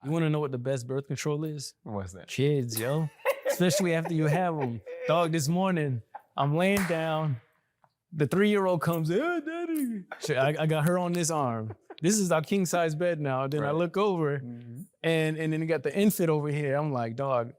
You want to know what the best birth control is? What's that? Kids, yo. Especially after you have them. Dog, this morning, I'm laying down. The 3-year-old comes, hey, daddy. I got her on this arm. This is our king size bed now. Then I look over and then you got the infant over here. I'm like, dog,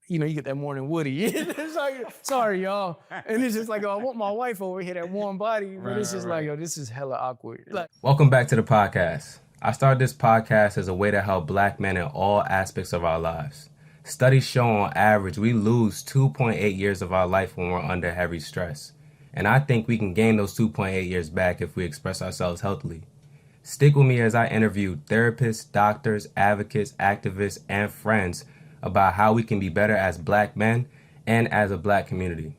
you get that morning Woody. It's like, sorry, y'all. And it's just like, I want my wife over here, that warm body. But it's just like, yo, this is hella awkward. Like, welcome back to the podcast. I started this podcast as a way to help Black men in all aspects of our lives. Studies show on average we lose 2.8 years of our life when we're under heavy stress. And I think we can gain those 2.8 years back if we express ourselves healthily. Stick with me as I interview therapists, doctors, advocates, activists, and friends about how we can be better as Black men and as a Black community.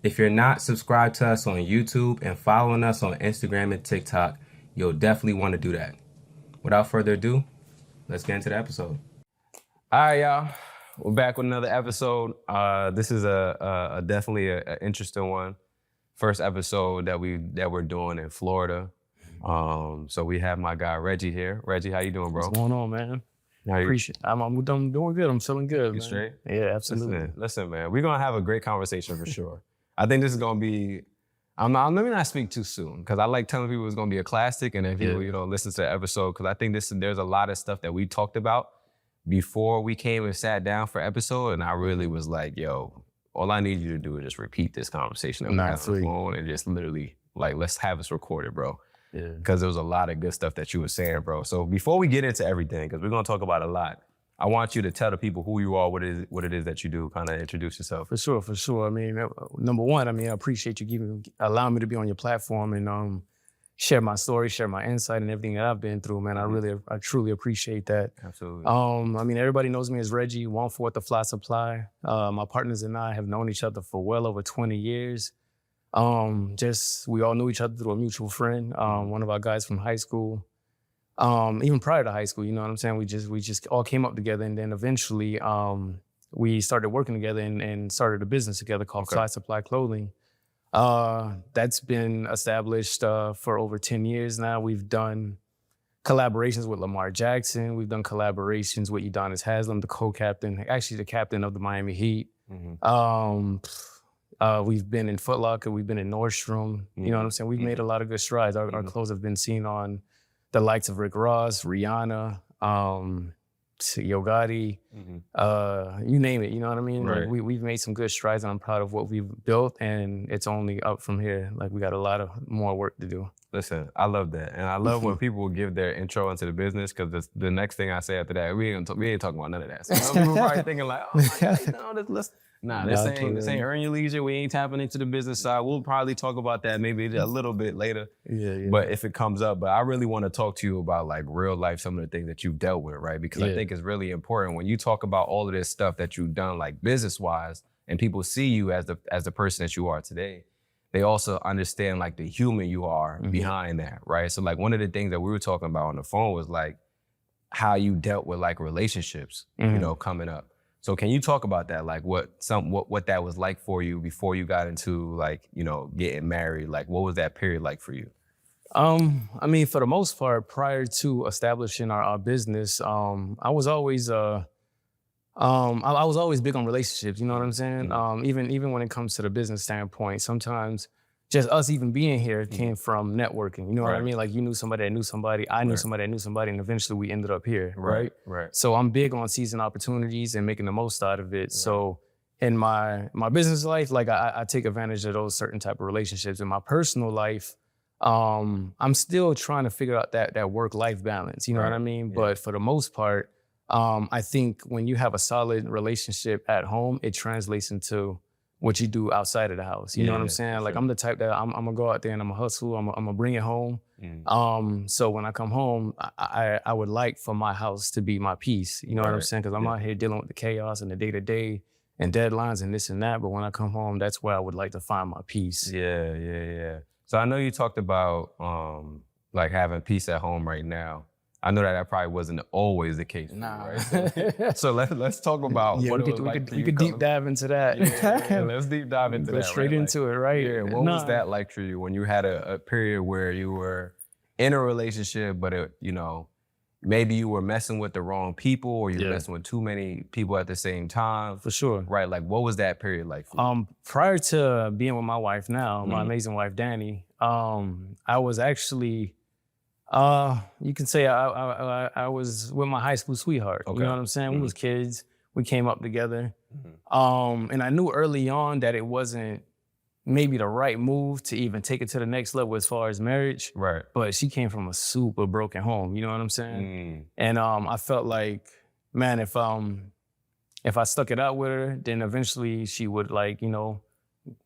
If you're not subscribed to us on YouTube and following us on Instagram and TikTok, you'll definitely want to do that. Without further ado, let's get into the episode. All right, y'all. We're back with another episode. This is a definitely an interesting one. First episode that we're doing in Florida. So we have my guy Reggie here. Reggie, how you doing, bro? what's going on, man? Appreciate it. I'm doing good. I'm feeling good, You man. straight? Yeah, absolutely. Listen, man. We're gonna have a great conversation for sure. I think this is gonna be. Let me not speak too soon because I like telling people it's gonna be a classic, and then people, listen to the episode because I think there's a lot of stuff that we talked about before we came and sat down for episode, and I really was like, yo, all I need you to do is just repeat this conversation that we had on the phone and just literally like let's have this recorded, bro. Yeah. Because there was a lot of good stuff that you were saying, bro. So before we get into everything, because we're gonna talk about a lot, I want you to tell the people who you are, what it is that you do, kind of introduce yourself. For sure. I mean, number one, I appreciate you allowing me to be on your platform and share my story, share my insight and everything that I've been through, man. I truly appreciate that. Absolutely. Everybody knows me as Reggie, 1/4 of Fly Supply. My partners and I have known each other for well over 20 years. We all knew each other through a mutual friend, one of our guys from high school. Even prior to high school, you know what I'm saying? We just all came up together, and then eventually we started working together and started a business together called Fly Supply Clothing. That's been established for over 10 years now. We've done collaborations with Lamar Jackson. We've done collaborations with Udonis Haslem, the co-captain, actually the captain of the Miami Heat. We've been in Foot Locker. We've been in Nordstrom. You know what I'm saying? We've made a lot of good strides. Our clothes have been seen on the likes of Rick Ross, Rihanna, Yo Gotti, you name it, you know what I mean? Right. Like we've made some good strides, and I'm proud of what we've built, and it's only up from here. Like we got a lot of more work to do. Listen, I love that. And I love when people give their intro into the business, because the next thing I say after that, we ain't talking about none of that. So people probably thinking like, this ain't Earn Your Leisure. We ain't tapping into the business side. We'll probably talk about that maybe a little bit later. Yeah. But if it comes up, but I really want to talk to you about like real life, some of the things that you've dealt with, right? Because I think it's really important when you talk about all of this stuff that you've done, like business wise, and people see you as the person that you are today. They also understand like the human you are behind that, right? So like one of the things that we were talking about on the phone was like how you dealt with like relationships, coming up. So can you talk about that? Like what that was like for you before you got into like, getting married? Like what was that period like for you? For the most part, prior to establishing our business, I was always big on relationships, you know what I'm saying? Even when it comes to the business standpoint, sometimes just us even being here came from networking, you know what I mean? Like you knew somebody that knew somebody, I knew somebody that knew somebody, and eventually we ended up here, right? So I'm big on seizing opportunities and making the most out of it. Right. So in my business life, like I take advantage of those certain type of relationships. In my personal life, I'm still trying to figure out that work-life balance, you know what I mean? Yeah. But for the most part, I think when you have a solid relationship at home, it translates into what you do outside of the house. You know what I'm saying? Like I'm the type that I'm gonna go out there and I'm gonna hustle, I'm gonna bring it home. So when I come home, I would like for my house to be my peace. You know what I'm saying? Because I'm out here dealing with the chaos and the day-to-day and deadlines and this and that. But when I come home, that's where I would like to find my peace. Yeah. So I know you talked about like having peace at home right now. I know that probably wasn't always the case. Nah. Right? So let's talk about what it was like for you. We could deep dive into that. Yeah, let's deep dive into that. Go straight into it, right? Yeah. What was that like for you when you had a period where you were in a relationship, but it maybe you were messing with the wrong people or you were Yeah. messing with too many people at the same time? For sure. Right, like what was that period like for you? Prior to being with my wife now, my amazing wife, Danny, I was actually, you can say I was with my high school sweetheart. Okay. You know what I'm saying? We was kids. We came up together. And I knew early on that it wasn't maybe the right move to even take it to the next level as far as marriage. Right. But she came from a super broken home. You know what I'm saying? And I felt like, man, if I stuck it out with her, then eventually she would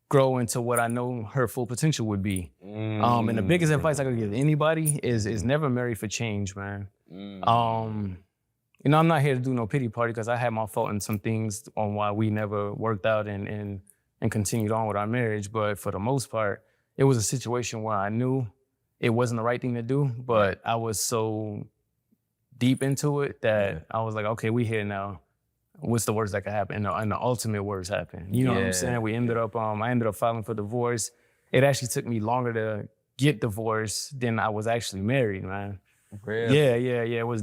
grow into what I know her full potential would be. And the biggest advice I could give anybody is never marry for change, man. I'm not here to do no pity party because I had my fault in some things on why we never worked out and continued on with our marriage. But for the most part, it was a situation where I knew it wasn't the right thing to do, but I was so deep into it that I was like, okay, we here now. What's the worst that could happen? And the ultimate worst happened. You know what I'm saying? We ended up, I ended up filing for divorce. It actually took me longer to get divorced than I was actually married, man. Really? Yeah. It was,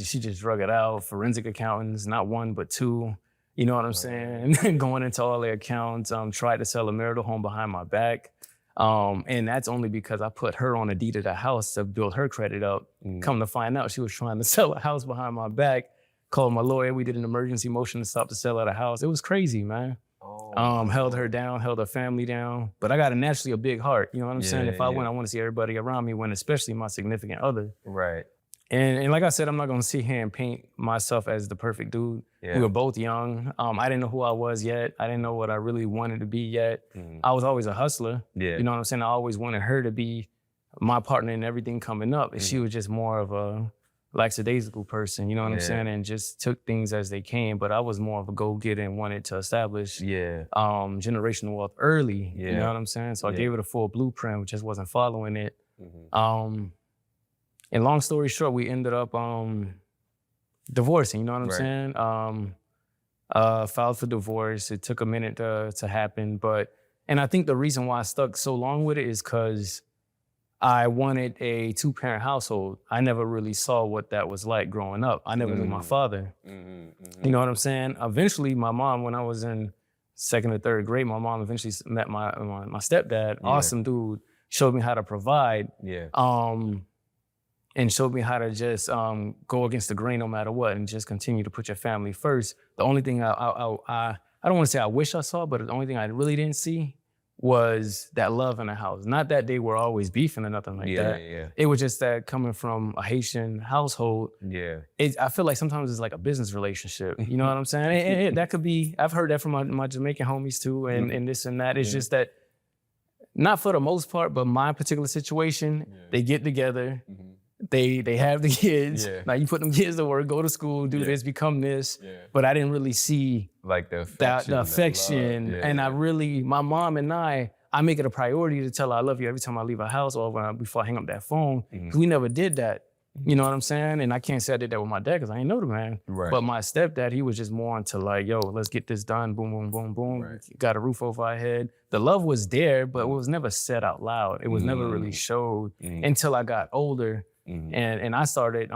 she just drug it out. Forensic accountants, not one, but two. You know what I'm saying? Going into all their accounts, tried to sell a marital home behind my back. And that's only because I put her on a deed of the house to build her credit up. Come to find out, she was trying to sell a house behind my back. Called my lawyer. We did an emergency motion to stop the sale of the house. It was crazy, man. Held her down, held her family down. But I got naturally a big heart. You know what I'm saying? If I win, I want to see everybody around me win, especially my significant other. Right. And like I said, I'm not gonna sit here and paint myself as the perfect dude. Yeah. We were both young. I didn't know who I was yet. I didn't know what I really wanted to be yet. I was always a hustler. Yeah. You know what I'm saying? I always wanted her to be my partner in everything coming up. And she was just more of a lackadaisical person, you know what I'm saying? And just took things as they came. But I was more of a go-getter and wanted to establish generational wealth early. You know what I'm saying? So I gave it a full blueprint, just wasn't following it. And long story short, we ended up divorcing, you know what I'm saying? Filed for divorce. It took a minute to happen. And I think the reason why I stuck so long with it is because I wanted a two-parent household. I never really saw what that was like growing up. I never knew my father. You know what I'm saying? Eventually, my mom, when I was in second or third grade, my mom eventually met my stepdad. Awesome dude. Showed me how to provide. And showed me how to just go against the grain no matter what and just continue to put your family first. The only thing I don't want to say I wish I saw, but the only thing I really didn't see was that love in the house. Not that they were always beefing or nothing like that. It was just that coming from a Haitian household, I feel like sometimes it's like a business relationship. You know what I'm saying? And that could be, I've heard that from my Jamaican homies too, and this and that. It's just that, not for the most part, but my particular situation, they get together, they have the kids. Now you put them kids to work, go to school, do this, become this. But I didn't really see like the affection. And I really, my mom and I make it a priority to tell her I love you every time I leave a house or before I hang up that phone. Because we never did that. You know what I'm saying? And I can't say I did that with my dad because I ain't know the man. But my stepdad, he was just more into like, yo, let's get this done. Boom, boom, boom, boom. Got a roof over our head. The love was there, but it was never said out loud. It was never really showed until I got older. And I started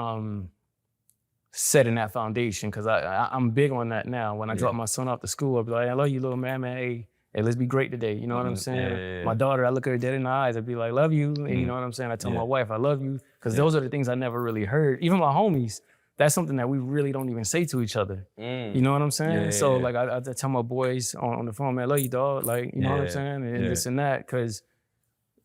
setting that foundation because I'm big on that now. When I drop my son off to school, I'll be like, I love you, little man, Hey, let's be great today. You know what I'm saying? My daughter, I look her dead in the eyes. I'd be like, love you. And you know what I'm saying? I tell my wife, I love you. Because those are the things I never really heard. Even my homies, that's something that we really don't even say to each other. You know what I'm saying? So like I tell my boys on the phone, man, I love you, dog. Like, you know what I'm saying? And this and that, because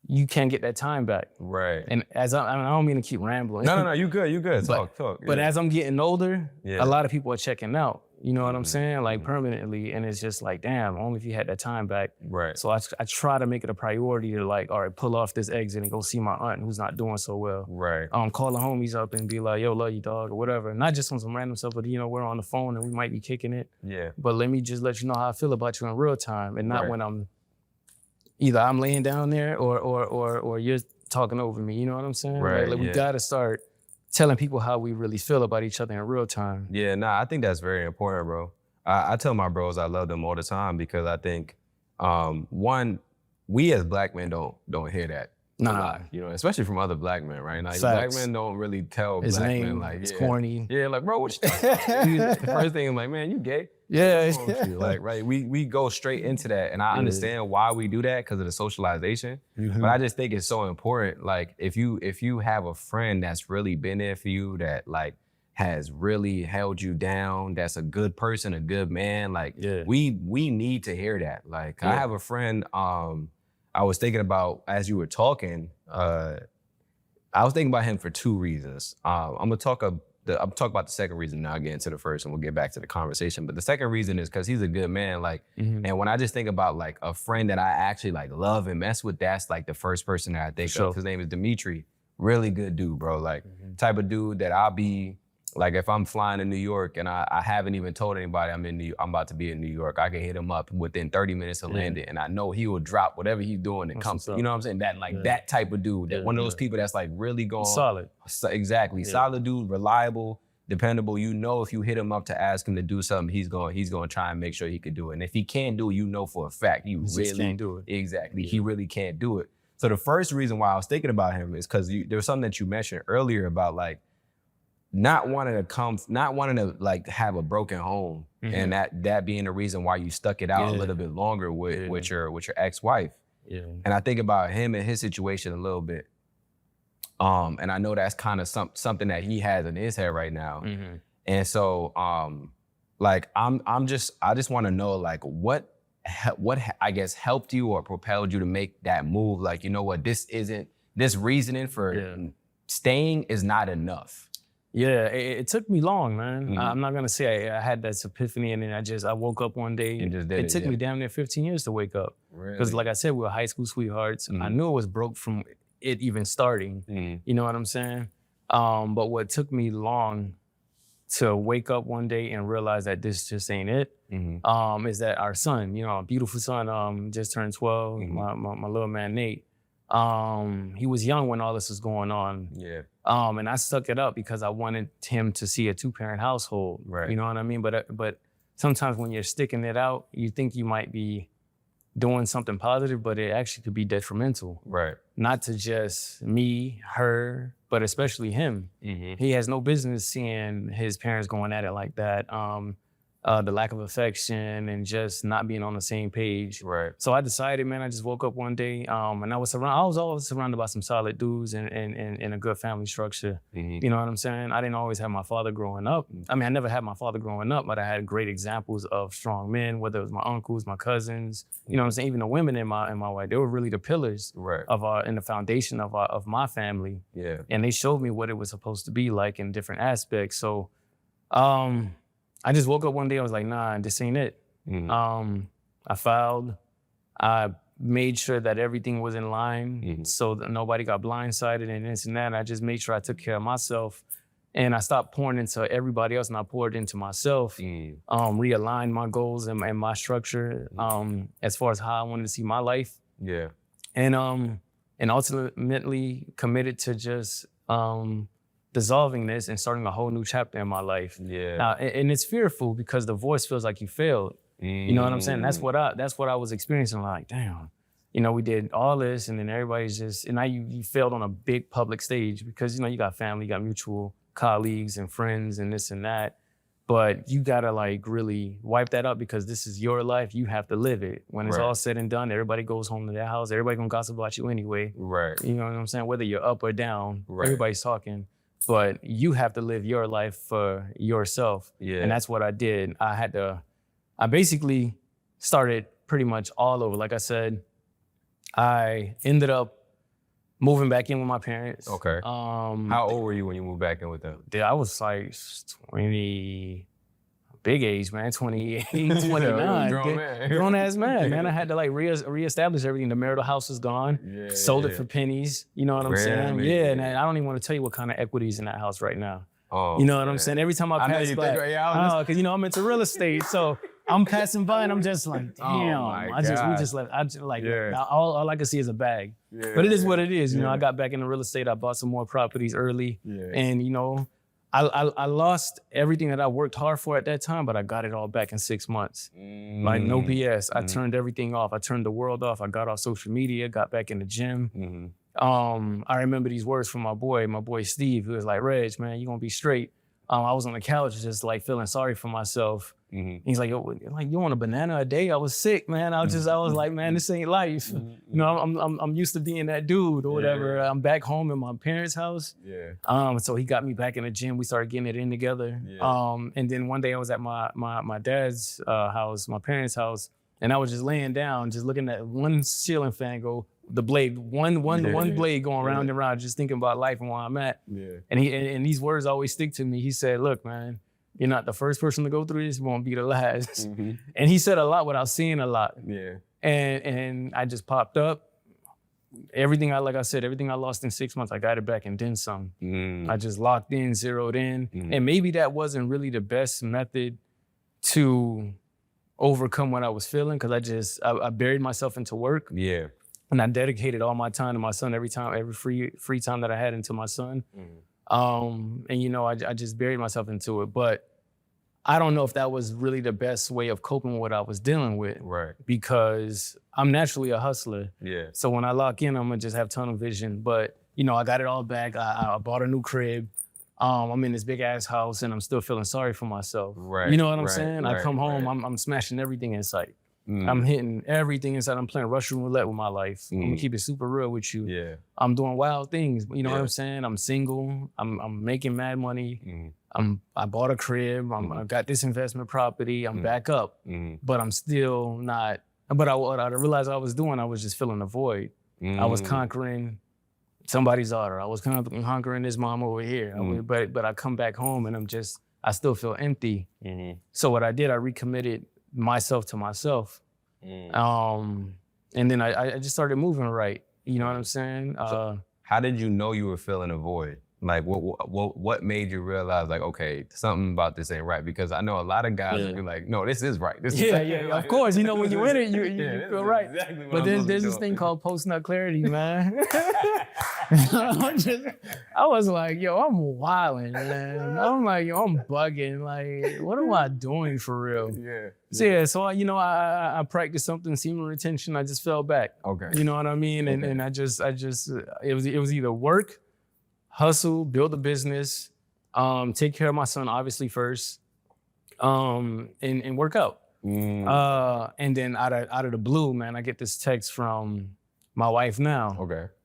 you can't get that time back. And as I don't mean to keep rambling. No, you good. Talk. But as I'm getting older, a lot of people are checking out. You know what I'm saying? Like permanently. And it's just like, damn, only if you had that time back. So I try to make it a priority to like, all right, pull off this exit and go see my aunt who's not doing so well. Call the homies up and be like, yo, love you, dog, or whatever. Not just on some random stuff, but we're on the phone and we might be kicking it. But let me just let you know how I feel about you in real time and not when I'm laying down there or you're talking over me. You know what I'm saying? Like we gotta start telling people how we really feel about each other in real time. I think that's very important, bro. I tell my bros I love them all the time because I think, one, we as black men don't hear that. Nah. a lot, you know, especially from other black men, right? Like, Facts. black men don't really tell His black name men, like, is yeah, corny. Yeah, like, bro, what you The first thing I'm like, man, you gay? Yeah. What's wrong with you? Like, right, we go straight into that, and I understand why we do that because of the socialization. But I just think it's so important. Like, if you have a friend that's really been there for you, that like has really held you down, that's a good person, a good man. Like, we need to hear that. Like, I have a friend. I was thinking about as you were talking. I was thinking about him for two reasons. I'm gonna talk about the second reason now. I'll get into the first, and we'll get back to the conversation. But the second reason is because he's a good man. Like, and when I just think about like a friend that I actually like love and mess with, that's like the first person that I think of. His name is Dimitri. Really good dude, bro. Like, type of dude that I'll be like, if I'm flying to New York and I haven't even told anybody I'm about to be in New York, I can hit him up within 30 minutes of landing, and I know he will drop whatever he's doing and come. You know what I'm saying? That like that type of dude, that one of those people that's like really going solid. Exactly, solid dude, reliable, dependable. You know, if you hit him up to ask him to do something, he's going to try and make sure he could do it. And if he can't do it, you know for a fact he really can't do it. Exactly, he really can't do it. So the first reason why I was thinking about him is because there was something that you mentioned earlier about like not wanting to like have a broken home, and that being the reason why you stuck it out a little bit longer with your ex-wife. Yeah. And I think about him and his situation a little bit. And I know that's kind of something that he has in his head right now. And so like I just want to know like what I guess helped you or propelled you to make that move. Like, you know what, this reasoning for staying is not enough. Yeah, it took me long, man. I'm not gonna say I had that epiphany and then I woke up one day. It took me damn near 15 years to wake up. Because like I said, we were high school sweethearts. I knew it was broke from it even starting. You know what I'm saying? But what took me long to wake up one day and realize that this just ain't it, is that our son, you know, our beautiful son, just turned 12, my little man, Nate. He was young when all this was going on. Yeah. And I stuck it up because I wanted him to see a 2-parent household. Right. You know what I mean? But sometimes when you're sticking it out, you think you might be doing something positive, but it actually could be detrimental. Right. Not to just me, her, but especially him. He has no business seeing his parents going at it like that. The lack of affection and just not being on the same page. Right. So I decided, man, I just woke up one day and I was always surrounded by some solid dudes and a good family structure. You know what I'm saying? I didn't always have my father growing up. I mean, I never had my father growing up, but I had great examples of strong men, whether it was my uncles, my cousins, you know what I'm saying? Even the women in my wife, they were really the pillars of and the foundation of my family. Yeah. And they showed me what it was supposed to be like in different aspects. So, I just woke up one day, I was like, nah, this ain't it. I filed. I made sure that everything was in line so that nobody got blindsided and this and that. I just made sure I took care of myself. And I stopped pouring into everybody else and I poured into myself, realigned my goals and my structure as far as how I wanted to see my life. Yeah. And ultimately committed to just dissolving this and starting a whole new chapter in my life. Yeah. Now, and it's fearful because the voice feels like you failed. You know what I'm saying? That's what I was experiencing. Like, damn, you know, we did all this and then everybody's just, and now you failed on a big public stage because, you know, you got family, you got mutual colleagues and friends and this and that. But you gotta like really wipe that up because this is your life. You have to live it. When it's all said and done, everybody goes home to their house. Everybody gonna gossip about you anyway. Right. You know what I'm saying? Whether you're up or down, everybody's talking. But you have to live your life for yourself. Yeah. And that's what I did. I basically started pretty much all over. Like I said, I ended up moving back in with my parents. Okay. How old were you when you moved back in with them? I was like 20, big age, man, 28, 29. Grown ass man. I had to like reestablish everything. The marital house was gone. Sold it for pennies. You know what I'm saying? Yeah, and I don't even want to tell you what kind of equities in that house right now. Oh, you know what I'm saying? Every time I pass by, because you know I'm into real estate, so I'm passing by and I'm just like, damn. We just left. All I can see is a bag. Yeah, but it is what it is. You know, I got back into real estate. I bought some more properties early, and you know, I lost everything that I worked hard for at that time, but I got it all back in 6 months. Like no BS. I turned everything off. I turned the world off. I got off social media, got back in the gym. I remember these words from my boy Steve, who was like, Reg, man, you're gonna be straight. I was on the couch just like feeling sorry for myself. He's like, yo, like you want a banana a day? I was sick, man. I was like, man, this ain't life. You know, I'm used to being that dude or whatever. I'm back home in my parents' house. So he got me back in the gym. We started getting it in together. And then one day I was at my dad's house, my parents' house, and I was just laying down, just looking at one ceiling fan go, the blade, one blade going round and round, just thinking about life and where I'm at. And these words always stick to me. He said, look, man, you're not the first person to go through this, you won't be the last. And he said a lot without seeing a lot. And I just popped up. Everything I lost in 6 months, I got it back and then some. I just locked in, zeroed in. And maybe that wasn't really the best method to overcome what I was feeling, because I buried myself into work. And I dedicated all my time to my son, every free time that I had into my son. And you know, I just buried myself into it. But I don't know if that was really the best way of coping with what I was dealing with. Because I'm naturally a hustler. So when I lock in, I'm gonna just have tunnel vision. But you know, I got it all back. I bought a new crib. I'm in this big ass house and I'm still feeling sorry for myself. You know what I'm saying? I come home, I'm smashing everything in sight. I'm hitting everything inside. I'm playing Russian roulette with my life. I'm gonna keep it super real with you. I'm doing wild things. You know what I'm saying? I'm single. I'm making mad money. I bought a crib. I got this investment property. I'm back up, but I'm still not. But what I realized I was doing, I was just filling a void. I was conquering somebody's daughter. I was conquering this mom over here. But I come back home and I still feel empty. So what I did, I recommitted myself to myself. And then I just started moving right. You know what I'm saying? So how did you know you were filling a void? Like what made you realize like, okay, something about this ain't right? Because I know a lot of guys would be like, no, this is right. This is of course. You know, when you're in it, you feel right. Exactly, but then there's this thing called post-nut clarity, man. I was like, yo, I'm wilding, man. I'm like, yo, I'm bugging. Like, what am I doing for real? So you know, I practiced something, semen retention. I just fell back. You know what I mean? And I just it was either work, hustle, build a business, take care of my son obviously first, and work out. And then out of the blue, man, I get this text from my wife now.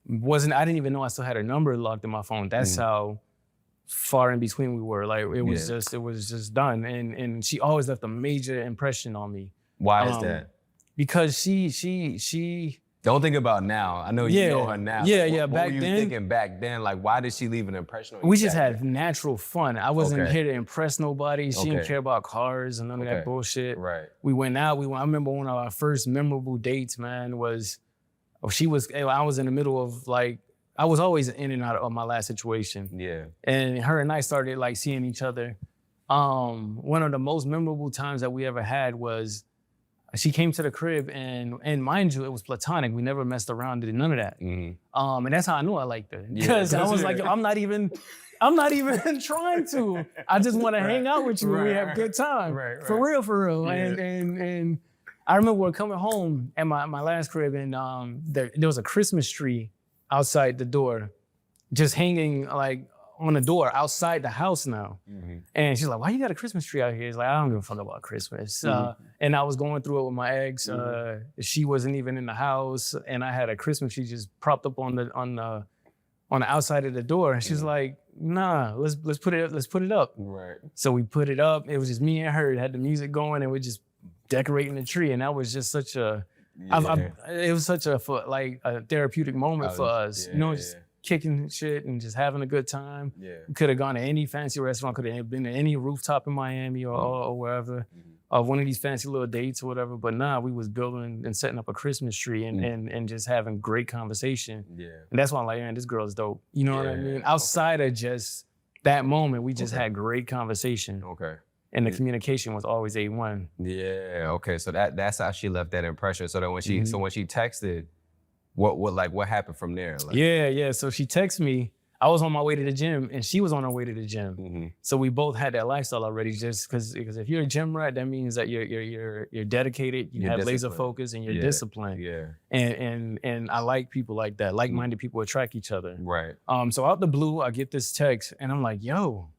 I didn't even know I still had her number locked in my phone. That's how far in between we were. Like it was just done. And she always left a major impression on me. Why is that? Because she don't think about now. I know you know her now. What were you thinking back then? Like, why did she leave an impression on you? We just had natural fun. I wasn't here to impress nobody. She didn't care about cars and none of that bullshit. We went out. I remember one of our first memorable dates, man, was I was in the middle of like, I was always in and out of my last situation. And her and I started like seeing each other. One of the most memorable times that we ever had was she came to the crib and mind you, it was platonic. We never messed around, did none of that. And that's how I knew I liked her. Because I was like, I'm not even trying to. I just want to hang out with you and we have a good time. For real. And I remember we were coming home at my last crib and there was a Christmas tree outside the door, just hanging like on the door outside the house now. And she's like, why you got a Christmas tree out here? He's like, I don't give a fuck about Christmas. And I was going through it with my ex. She wasn't even in the house. And I had a Christmas tree just propped up on the outside of the door. And she's like, nah, let's put it up. So we put it up. It was just me and her. It had the music going and we just decorating the tree. And that was just such a, it was such a therapeutic moment for us. You know, just kicking shit and just having a good time. We could have gone to any fancy restaurant, could have been to any rooftop in Miami or wherever, one of these fancy little dates or whatever. But nah, we was building and setting up a Christmas tree and just having great conversation. And that's why I'm like, man, this girl's dope. You know what I mean? Outside of just that moment, we just had great conversation. And the communication was always A1. So that's how she left that impression. So that when she texted, what happened from there? Like, So she texted me. I was on my way to the gym and she was on her way to the gym. So we both had that lifestyle already. Just because if you're a gym rat, that means that you're dedicated, you have laser focus, and you're disciplined. Yeah. And I like people like that. Like-minded people attract each other. Right. So out the blue, I get this text and I'm like, yo.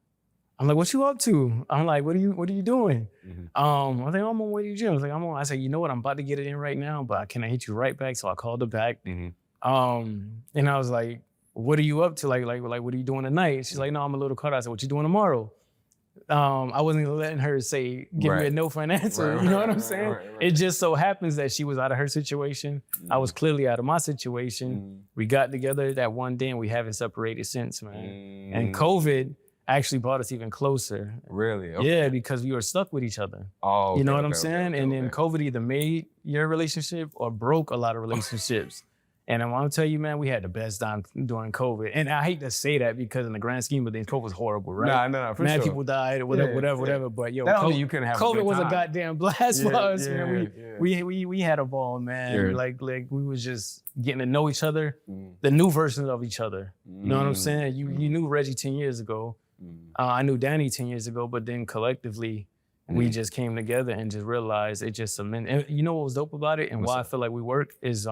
I'm like, what you up to? I'm like, what are you doing? I was like, I'm on my way to the gym. I said, you know what? I'm about to get it in right now, but can I hit you right back? So I called her back. And I was like, what are you up to? Like, what are you doing tonight? She's like, no, I'm a little caught. I said, what you doing tomorrow? I wasn't letting her give me a no for an answer. You know what I'm saying? It just so happens that she was out of her situation. I was clearly out of my situation. We got together that one day and we haven't separated since, man. And COVID actually brought us even closer. Really? Yeah, because we were stuck with each other. Oh, you know what I'm saying? And then COVID either made your relationship or broke a lot of relationships. And I want to tell you, man, we had the best time during COVID. And I hate to say that because in the grand scheme of things, COVID was horrible, right? No, for Mad sure. people died, whatever. But yo, you couldn't have COVID a good was a time. goddamn blast for us, man. We had a ball, man. Like we was just getting to know each other, the new version of each other. You know what I'm saying? You knew Reggie 10 years ago. I knew Danny 10 years ago, but then collectively, we just came together and just realized it just cemented. And you know what was dope about it and why I feel like we work is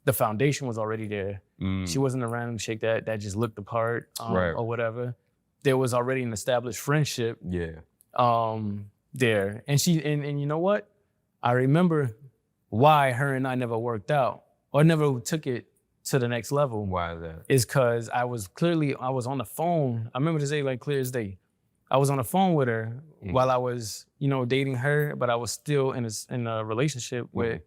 the foundation was already there. She wasn't a random chick that just looked the part or whatever. There was already an established friendship there. And and you know what? I remember why her and I never worked out or never took it to the next level. Why is that? Is because I was on the phone. I remember this day like clear as day. I was on the phone with her while I was, dating her, but I was still in a relationship with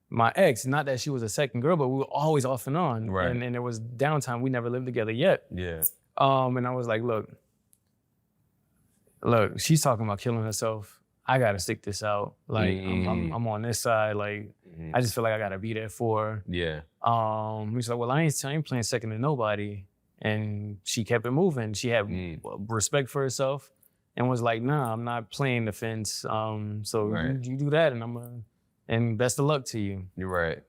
my ex. Not that she was a second girl, but we were always off and on. Right. And there was downtime. We never lived together yet. Yeah. And I was like, look, she's talking about killing herself. I gotta stick this out. Like I'm on this side. Like I just feel like I gotta be there for her. Yeah. He's like, well, I ain't playing second to nobody. And she kept it moving. She had respect for herself and was like, nah, I'm not playing the fence. You do that and best of luck to you. You're right.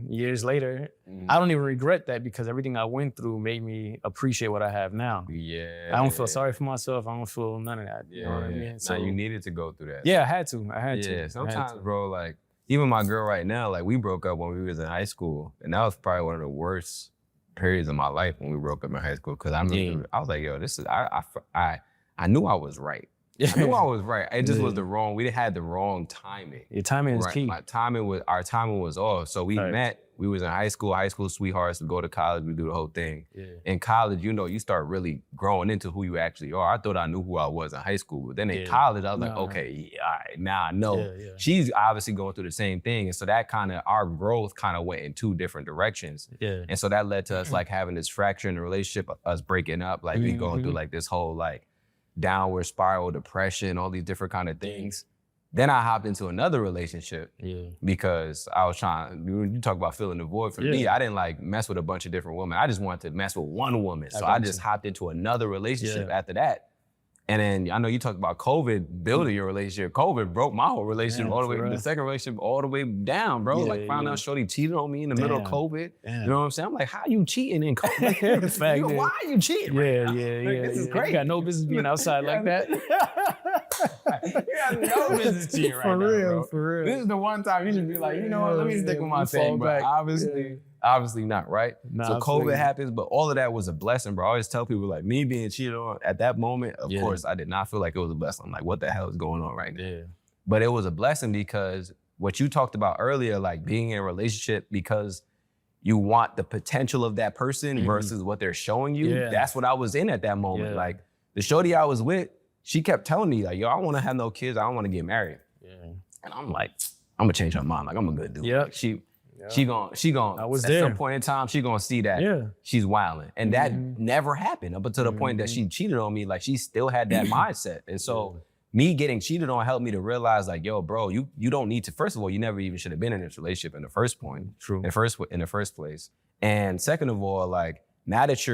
Years later, I don't even regret that because everything I went through made me appreciate what I have now. Yeah. I don't feel sorry for myself. I don't feel none of that. You know what I mean? So you needed to go through that. Yeah, I had to. Yeah, sometimes, bro, like, even my girl right now, like, we broke up when we was in high school. And that was probably one of the worst periods of my life when we broke up in high school. Cause I remember, I was like, yo, this is, I knew I was right. I knew I was right. It just was we had the wrong timing. Your timing is key. Our timing was off. So we met, we was in high school sweethearts, we go to college, we do the whole thing. Yeah. In college, you start really growing into who you actually are. I thought I knew who I was in high school, but then in college, I was like, okay, all right, now I know. Yeah. She's obviously going through the same thing. And so that our growth went in two different directions. Yeah. And so that led to us like having this fracture in the relationship, us breaking up, like we going through like this whole like downward spiral, depression, all these different kind of things. Then I hopped into another relationship because I was you talk about filling the void. For me, I didn't like mess with a bunch of different women. I just wanted to mess with one woman. So I just hopped into another relationship after that. And then I know you talked about COVID, building your relationship. COVID broke my whole relationship all the way from the second relationship all the way down, bro. Found out shorty cheated on me in the middle of COVID. You know what I'm saying? I'm like, how you cheating in COVID? Why are you cheating? This is crazy. You got no business being outside like that. You got no business cheating right now, For real. This is the one time you should be like, you know what, let me stick with my thing. But obviously not, right? So COVID happens, but all of that was a blessing, bro. I always tell people, like, me being cheated on at that moment, of course, I did not feel like it was a blessing. I'm like, what the hell is going on right now? Yeah. But it was a blessing because what you talked about earlier, like being in a relationship because you want the potential of that person versus what they're showing you. That's what I was in at that moment. Like, the shorty I was with, she kept telling me, like, yo, I don't want to have no kids. I don't want to get married. And I'm like, I'm going to change her mind. Like, I'm a good dude. Like, she gon' I was at there. some point in time, she gonna see that she's wilding. And that never happened up until the point that she cheated on me. Like, she still had that mindset. And so me getting cheated on helped me to realize, like, yo, bro, you don't need to, first of all, you never even should have been in this relationship in the first point. True. In the first place. And second of all, like, now that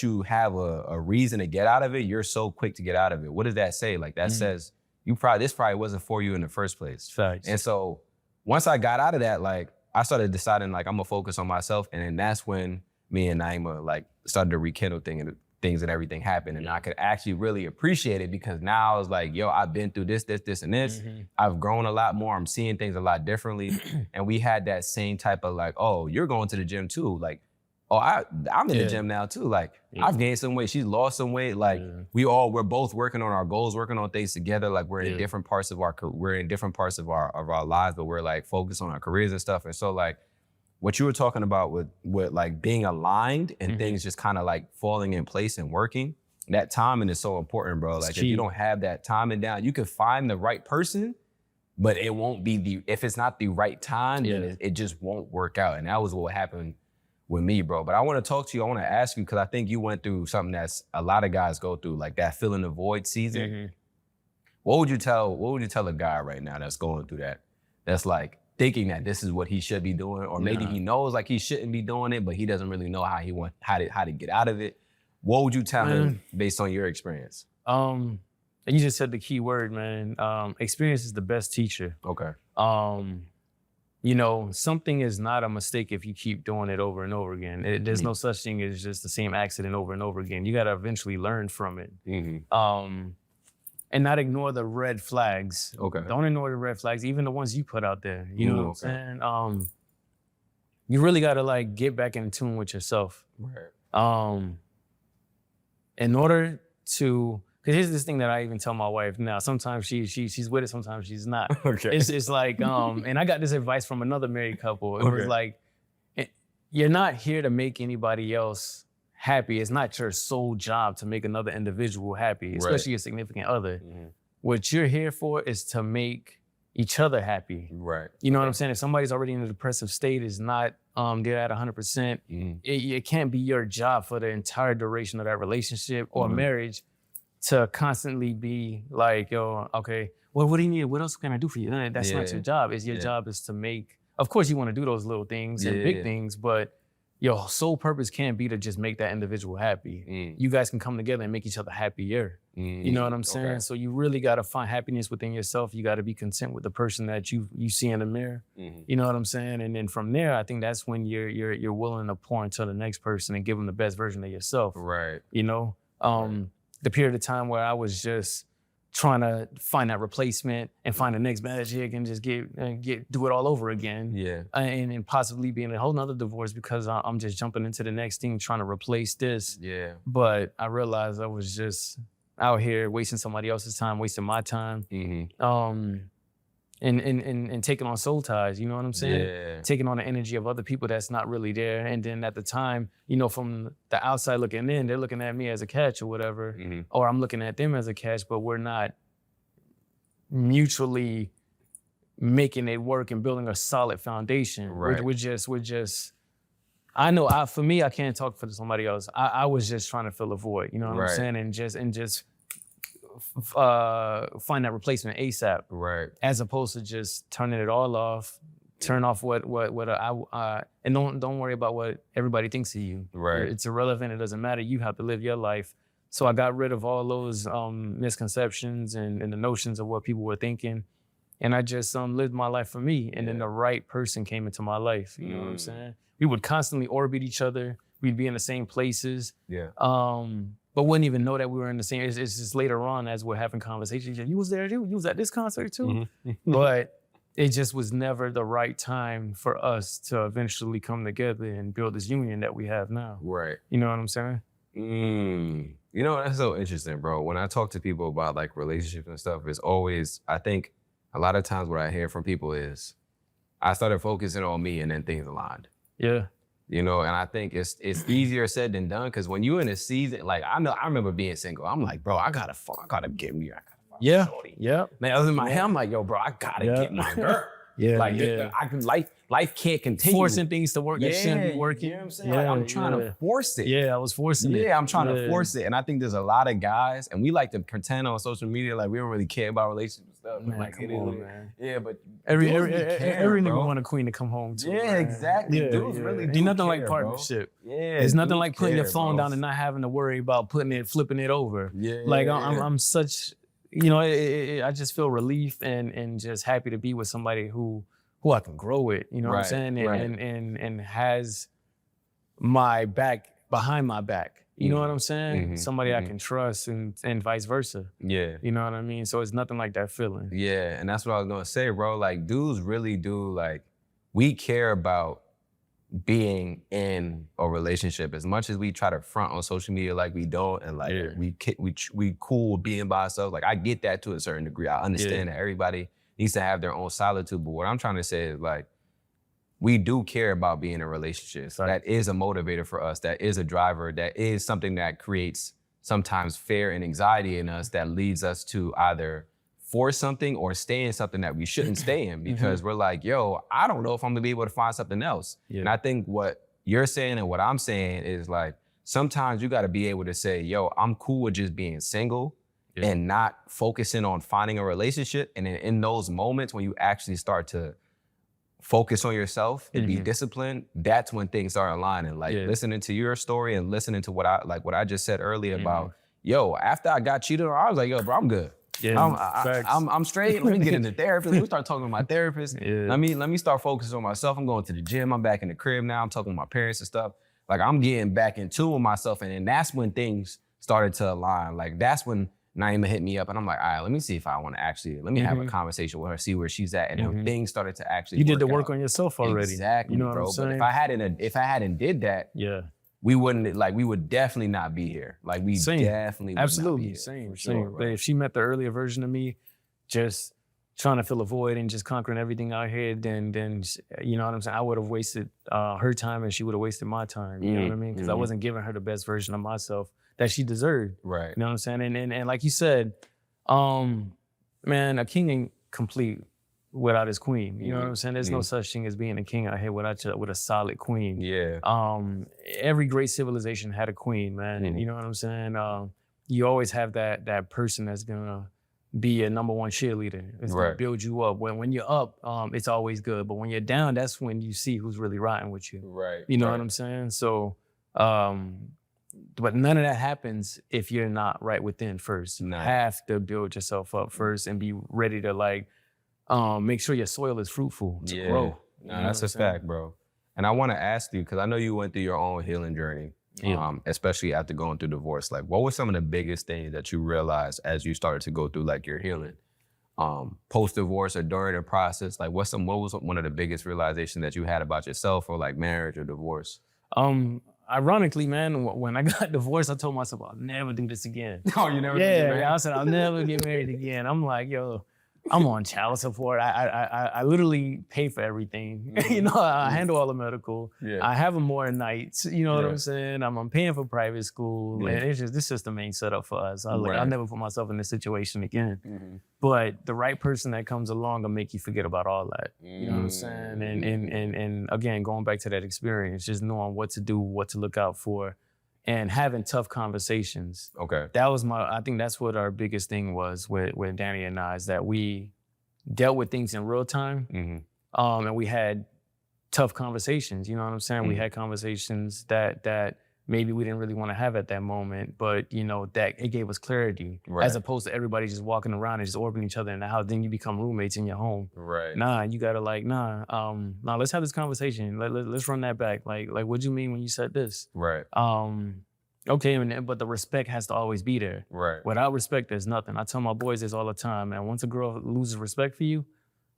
you have a reason to get out of it, you're so quick to get out of it. What does that say? Like, that says this probably wasn't for you in the first place. Facts. And so once I got out of that, like, I started deciding, like, I'm gonna focus on myself. And then that's when me and Naima like started to rekindle things and everything happened. And I could actually really appreciate it because now I was like, yo, I've been through this, and this. I've grown a lot more. I'm seeing things a lot differently. And we had that same type of like, oh, you're going to the gym too. Like, oh, I'm in the gym now too. Like, I've gained some weight. She's lost some weight. Like, we're both working on our goals, working on things together. Like, we're in different parts of our lives, but we're like focused on our careers and stuff. And so like, what you were talking about with like being aligned and things just kind of like falling in place and working, that timing is so important, bro. Like, if you don't have that timing down, you can find the right person, but it won't be if it's not the right time, then it just won't work out. And that was what happened with me, bro. But I want to talk to you. I want to ask you, because I think you went through something that's a lot of guys go through, like that filling the void season. What would you tell a guy right now that's going through that? That's like thinking that this is what he should be doing, or maybe he knows like he shouldn't be doing it, but he doesn't really know how to get out of it. What would you tell him based on your experience? And you just said the key word, man. Experience is the best teacher. Okay. You know, something is not a mistake if you keep doing it over and over again. There's no such thing as just the same accident over and over again. You got to eventually learn from it. And not ignore the red flags. Okay. Don't ignore the red flags, even the ones you put out there. You know what I'm saying? You really got to like get back in tune with yourself. Right. In order to, because here's this thing that I even tell my wife now. Sometimes she's with it, sometimes she's not. Okay. It's like, and I got this advice from another married couple. It was like, you're not here to make anybody else happy. It's not your sole job to make another individual happy, especially a significant other. What you're here for is to make each other happy. Right. You know what I'm saying? If somebody's already in a depressive state, is not they're at 100%, it can't be your job for the entire duration of that relationship or marriage to constantly be like, yo, okay, well, what do you need? What else can I do for you? That's not your job. Your job is to make, of course you want to do those little things and big things, but your sole purpose can't be to just make that individual happy. You guys can come together and make each other happier. You know what I'm saying? Okay. So you really got to find happiness within yourself. You got to be content with the person that you see in the mirror. You know what I'm saying? And then from there, I think that's when you're willing to pour into the next person and give them the best version of yourself. Right. You know, the period of time where I was just trying to find that replacement and find the next magic and just do it all over again. Yeah. And possibly be in a whole nother divorce because I'm just jumping into the next thing, trying to replace this. Yeah. But I realized I was just out here wasting somebody else's time, wasting my time. And taking on soul ties, you know what I'm saying? Yeah. Taking on the energy of other people that's not really there. And then at the time, you know, from the outside looking in, they're looking at me as a catch or whatever, or I'm looking at them as a catch, but we're not mutually making it work and building a solid foundation. Right. We're just, I know, for me, I can't talk for somebody else. I was just trying to fill a void, you know what I'm saying? And just find that replacement ASAP, right? As opposed to just turning it all off, turn off and don't worry about what everybody thinks of you. Right, it's irrelevant. It doesn't matter. You have to live your life. So I got rid of all those misconceptions and the notions of what people were thinking, and I just lived my life for me. And then the right person came into my life. You know what I'm saying? We would constantly orbit each other. We'd be in the same places. Yeah. But wouldn't even know that we were in the same. It's just later on as we're having conversations. You was there too. You was at this concert too. But it just was never the right time for us to eventually come together and build this union that we have now. Right. You know what I'm saying? You know, that's so interesting, bro. When I talk to people about like relationships and stuff, it's always, I think a lot of times what I hear from people is, I started focusing on me and then things aligned. Yeah. You know, and I think it's easier said than done, because when you're in a season, like I remember being single. I'm like, bro, I gotta get me. Yeah. Yeah. Man, I was in my head, I'm like, yo, bro, I gotta get my girl. Life can't continue. Forcing things to work that shouldn't be working. You know what I'm saying? Like, I'm trying to force it. Yeah, I was forcing it. Yeah, I'm trying to force it. And I think there's a lot of guys, and we like to pretend on social media like we don't really care about relationships and stuff. Man, like, come on, man. Yeah, but every nigga want a queen to come home to. Yeah, exactly. Dudes really do. Ain't nothing like partnership. Yeah. It's nothing like putting your phone down and not having to worry about flipping it over. Yeah. Like I'm such, you know, I just feel relief and just happy to be with somebody who I can grow with, you know what I'm saying? And has my back behind my back. You know what I'm saying? Mhm. Somebody I can trust and vice versa. Yeah. You know what I mean? So it's nothing like that feeling. Yeah, and that's what I was gonna say, bro. Like, dudes really do, like, we care about being in a relationship as much as we try to front on social media like we don't, and like we cool being by ourselves. Like, I get that to a certain degree. I understand that everybody needs to have their own solitude, but what I'm trying to say is, like, we do care about being in relationships. Right. That is a motivator for us. That is a driver. That is something that creates sometimes fear and anxiety in us that leads us to either force something or stay in something that we shouldn't stay in because we're like, yo, I don't know if I'm gonna be able to find something else. Yeah. And I think what you're saying and what I'm saying is, like, sometimes you gotta be able to say, yo, I'm cool with just being single and not focusing on finding a relationship. And then in those moments when you actually start to focus on yourself and be disciplined, that's when things start aligning. Like, listening to your story and listening to what I just said earlier about, yo, after I got cheated on, I was like, yo, bro, I'm good. Yeah, I'm straight. Let me get into therapy. Let me start talking to my therapist. Yeah. Let me start focusing on myself. I'm going to the gym. I'm back in the crib now. I'm talking to my parents and stuff. Like, I'm getting back in tune with myself. And then that's when things started to align. Like, that's when Naima hit me up and I'm like, all right, let me see if I want to actually, let me have a conversation with her, see where she's at. And then things started to actually You did the work out. on yourself already. Exactly, You know bro. what I'm saying? But if I hadn't did that, we would definitely not be here. Like, we definitely would absolutely not be here. same. Sure, But if she met the earlier version of me, just trying to fill a void and just conquering everything out here, then you know what I'm saying? I would have wasted her time and she would have wasted my time. You know what I mean? Because I wasn't giving her the best version of myself that she deserved. Right. You know what I'm saying? And like you said, man, a king ain't complete without his queen. You know what I'm saying? There's no such thing as being a king out here with a solid queen. Yeah. Every great civilization had a queen, man. And you know what I'm saying? You always have that person that's gonna be a number one cheerleader. It's gonna build you up. When you're up, it's always good. But when you're down, that's when you see who's really riding with you. Right. You know what I'm saying? So, but none of that happens if you're not right within first. You have to build yourself up first and be ready to, like, make sure your soil is fruitful to grow. No, that's a fact, bro. And I want to ask you, because I know you went through your own healing journey, especially after going through divorce. Like, what were some of the biggest things that you realized as you started to go through, like, your healing? Post-divorce or during the process? Like, what was one of the biggest realizations that you had about yourself or, like, marriage or divorce? Ironically, man, when I got divorced, I told myself, I'll never do this again. Oh, you never get married? Yeah, I said, I'll never get married again. I'm like, yo, I'm on child support. I literally pay for everything. You know, I handle all the medical. I have them more nights. You know what I'm saying? I'm paying for private school. And it's just, this system ain't set up for us. I'll never put myself in this situation again. But the right person that comes along will make you forget about all that. You know what I'm saying? And again, going back to that experience, just knowing what to do, what to look out for, and having tough conversations. Okay. I think that's what our biggest thing was with Danny and I, is that we dealt with things in real time. And we had tough conversations, you know what I'm saying? We had conversations that maybe we didn't really want to have at that moment, but you know, that it gave us clarity, as opposed to everybody just walking around and just orbiting each other in the house. Then you become roommates in your home. Right. Nah, you gotta let's have this conversation. Let's run that back. Like what'd you mean when you said this? Right. Okay, but the respect has to always be there. Right. Without respect, there's nothing. I tell my boys this all the time, man. Once a girl loses respect for you,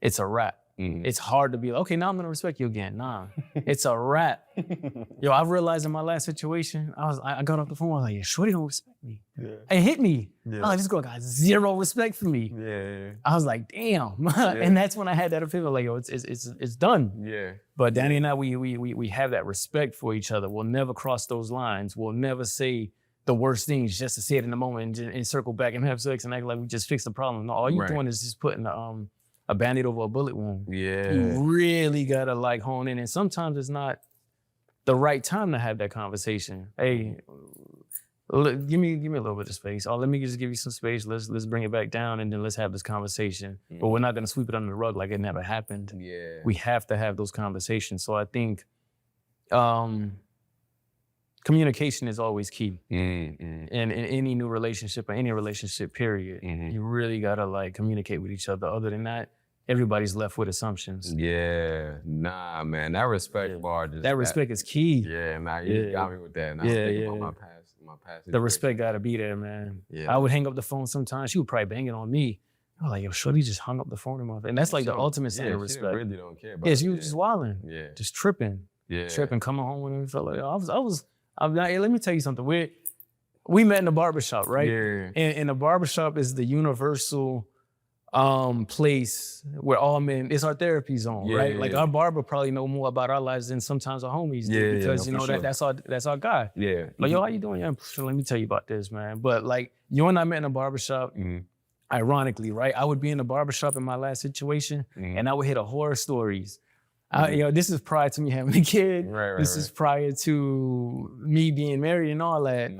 it's a wrap. It's hard to be like, okay, now I'm gonna respect you again. Nah, it's a wrap. Yo, I've realized in my last situation, I got off the phone, I was like, yeah, shorty don't respect me. It hit me. I was like, this girl got zero respect for me. I was like, damn. And that's when I had that opinion, like, yo, it's done. But Danny and I, we have that respect for each other. We'll never cross those lines. We'll never say the worst things just to say it in the moment and circle back and have sex and act like we just fixed the problem. No, all you're doing is just putting a Band-Aid over a bullet wound. You really gotta like hone in, and sometimes it's not the right time to have that conversation. Hey, give me a little bit of space. Oh, let me just give you some space. Let's bring it back down, and then let's have this conversation. But we're not gonna sweep it under the rug like it never happened. We have to have those conversations. So I think communication is always key. And in any new relationship or any relationship period, you really gotta like communicate with each other. Other than that, everybody's left with assumptions. Yeah, nah, man, that respect bar just That respect is key. Yeah, man, you got me with that. And I was thinking about my past. The respect gotta be there, man. Yeah. I would hang up the phone sometimes. She would probably bang it on me. I was like, yo, shorty just hung up the phone in my face. And that's like the ultimate sign of respect. She really don't care about Yeah, it. she was just wilding. Yeah. Just tripping. Yeah. Tripping, coming home when it felt like, I'm not, hey, let me tell you something. We met in the barbershop, right? Yeah. And the barbershop is the universal place where all men, it's our therapy zone, right? Like our barber probably know more about our lives than sometimes our homies do because you know that's our guy. Yeah. Like, yo, how you doing? Yeah, let me tell you about this, man. But like you and I met in a barbershop, ironically, right? I would be in a barbershop in my last situation and I would hit a horror stories. This is prior to me having a kid. This is prior to me being married and all that.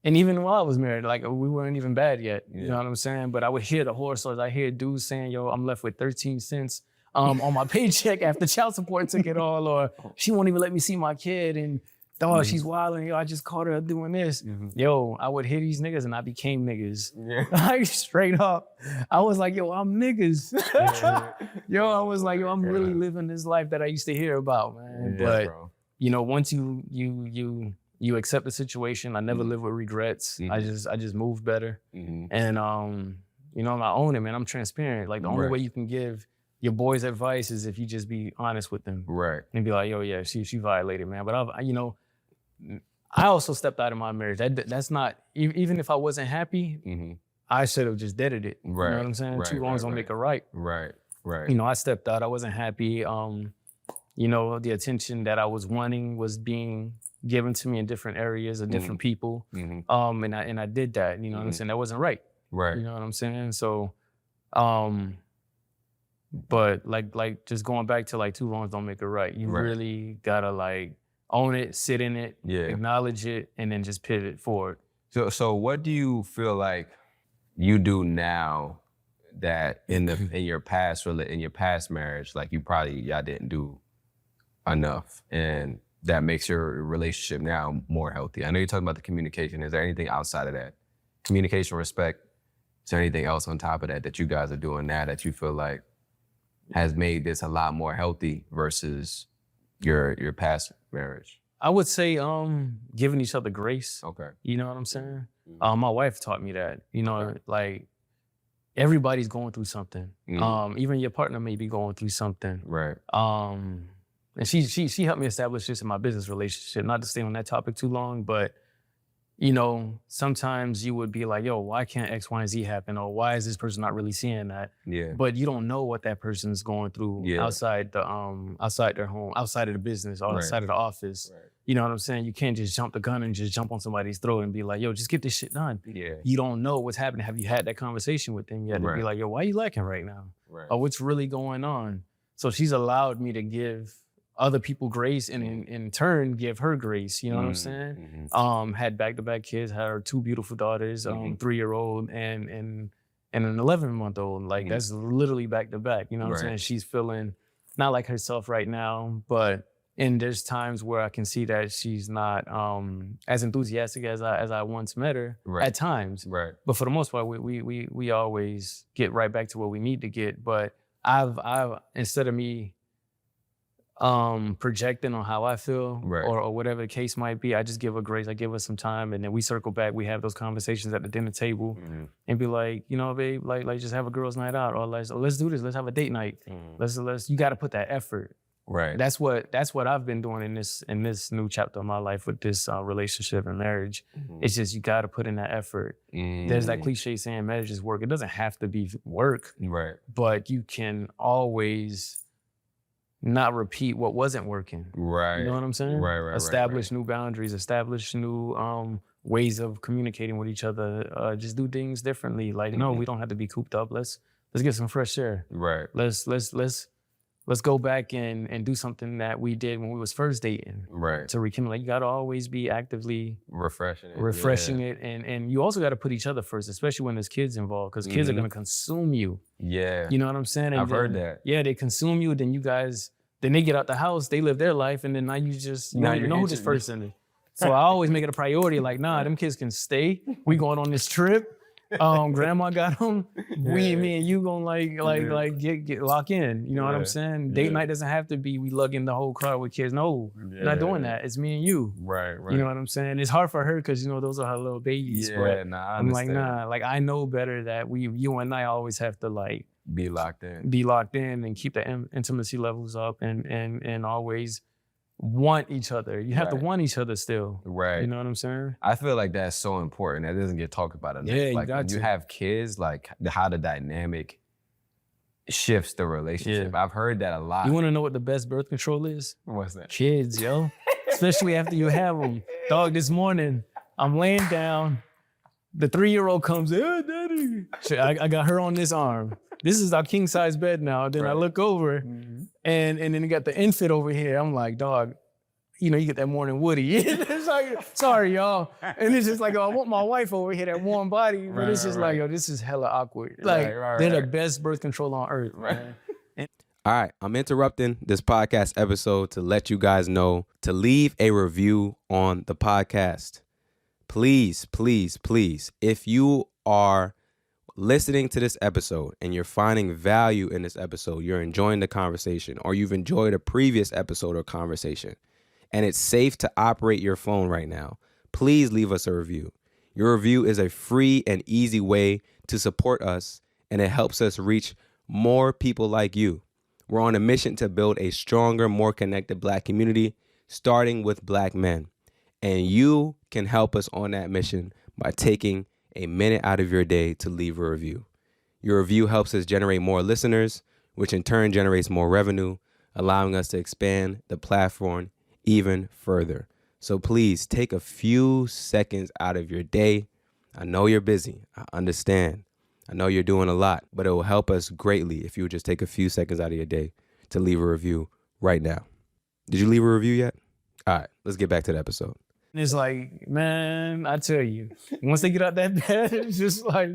And even while I was married, like we weren't even bad yet. You know what I'm saying? But I would hear the horror stories. I hear dudes saying, yo, I'm left with 13 cents on my paycheck after child support took it all, or she won't even let me see my kid. And dog, she's wilding. Yo, I just caught her doing this. Yo, I would hear these niggas and I became niggas. Like straight up. I was like, yo, I'm niggas. Yo, I was like, yo, I'm really living this life that I used to hear about, man. But you know, once you accept the situation, I never live with regrets. I just move better. And you know, I own it, man. I'm transparent. Like the only way you can give your boys advice is if you just be honest with them. And be like, yo, yeah, she violated, man. But I also stepped out of my marriage. That's not, even if I wasn't happy, I should have just deaded it. You know what I'm saying? Two wrongs don't make a right. You know, I stepped out. I wasn't happy. You know, the attention that I was wanting was being given to me in different areas of different people. And I did that. You know what I'm saying? That wasn't right. You know what I'm saying? So, but like just going back to like two wrongs don't make a right. You really gotta like own it, sit in it, acknowledge it, and then just pivot forward. So what do you feel like you do now that in your past marriage, like y'all didn't do enough, and that makes your relationship now more healthy? I know you're talking about the communication. Is there anything outside of that? Communication, respect. Is there anything else on top of that you guys are doing now that you feel like has made this a lot more healthy versus your past marriage? I would say giving each other grace. Okay. You know what I'm saying? My wife taught me that. You know, like everybody's going through something. Even your partner may be going through something. And she helped me establish this in my business relationship. Not to stay on that topic too long, but you know, sometimes you would be like, yo, why can't X, Y, and Z happen? Or why is this person not really seeing that? But you don't know what that person's going through outside their home, outside of the business, or outside of the office. You know what I'm saying? You can't just jump the gun and just jump on somebody's throat and be like, yo, just get this shit done. You don't know what's happening. Have you had that conversation with them yet? To be like, yo, why are you lacking right now? Or what's really going on? So she's allowed me to give other people grace and in turn give her grace, you know what I'm saying? Had back-to-back kids, had her two beautiful daughters, 3-year-old and an 11-month-old. Like that's literally back-to-back, you know what I'm saying? She's feeling not like herself right now, and there's times where I can see that she's not as enthusiastic as I once met her at times. But for the most part, we always get right back to where we need to get. But I've instead of me projecting on how I feel or whatever the case might be, I just give her grace. I give her some time, and then we circle back. We have those conversations at the dinner table and be like, you know, babe, like just have a girls' night out, or let's do this. Let's have a date night. Let's. You got to put that effort. That's what I've been doing in this new chapter of my life with this relationship and marriage. It's just you got to put in that effort. There's that cliche saying, marriage is work. It doesn't have to be work, but you can always not repeat what wasn't working. You know what I'm saying? Establish new boundaries, establish new ways of communicating with each other. Just do things differently. Like, no, we don't have to be cooped up. Let's get some fresh air. Let's go back and do something that we did when we was first dating. To rekindle. Like, you gotta always be actively refreshing it. And you also gotta put each other first, especially when there's kids involved, because kids are gonna consume you. You know what I'm saying? And I've heard that. Yeah, they consume you, then they get out the house, they live their life, and then now you just, you don't even know who this person is. So I always make it a priority, like, nah, them kids can stay. We going on this trip. Grandma got them. Me and you gonna get lock in. You know what I'm saying? Date night doesn't have to be we lugging the whole crowd with kids. No, we're not doing that. It's me and you. Right. You know what I'm saying? It's hard for her because those are her little babies. Yeah, but I I'm like, understand. like I know better that you and I always have to like be locked in and keep the intimacy levels up and always want each other. You have to want each other still. Right. You know what I'm saying? I feel like that's so important. That doesn't get talked about enough. Yeah, like you got when to. you have kids, like how the dynamic shifts the relationship. Yeah. I've heard that a lot. You want to know what the best birth control is? What's that? Kids, yo. Especially after you have them. Dog, this morning, I'm laying down. The 3-year-old comes, hey, daddy. I got her on this arm. This is our king size bed now. Then I look over and then you got the infant over here. I'm like, dog, you get that morning Woody. It's like, sorry, y'all. And it's just like, I want my wife over here, that warm body. But it's just like, yo, this is hella awkward. Like, they're the best birth control on earth. Man. All right, I'm interrupting this podcast episode to let you guys know to leave a review on the podcast. Please, please, please, if you are listening to this episode and you're finding value in this episode, you're enjoying the conversation, or you've enjoyed a previous episode or conversation, and it's safe to operate your phone right now, please leave us a review. Your review is a free and easy way to support us, and it helps us reach more people like you. We're on a mission to build a stronger, more connected Black community, starting with Black men. And you can help us on that mission by taking a minute out of your day to leave a review. Your review helps us generate more listeners, which in turn generates more revenue, allowing us to expand the platform even further. So please take a few seconds out of your day. I know you're busy. I understand. I know you're doing a lot, but it will help us greatly if you would just take a few seconds out of your day to leave a review right now. Did you leave a review yet? All right, let's get back to the episode. It's like, man, I tell you, once they get out that bed, it's just like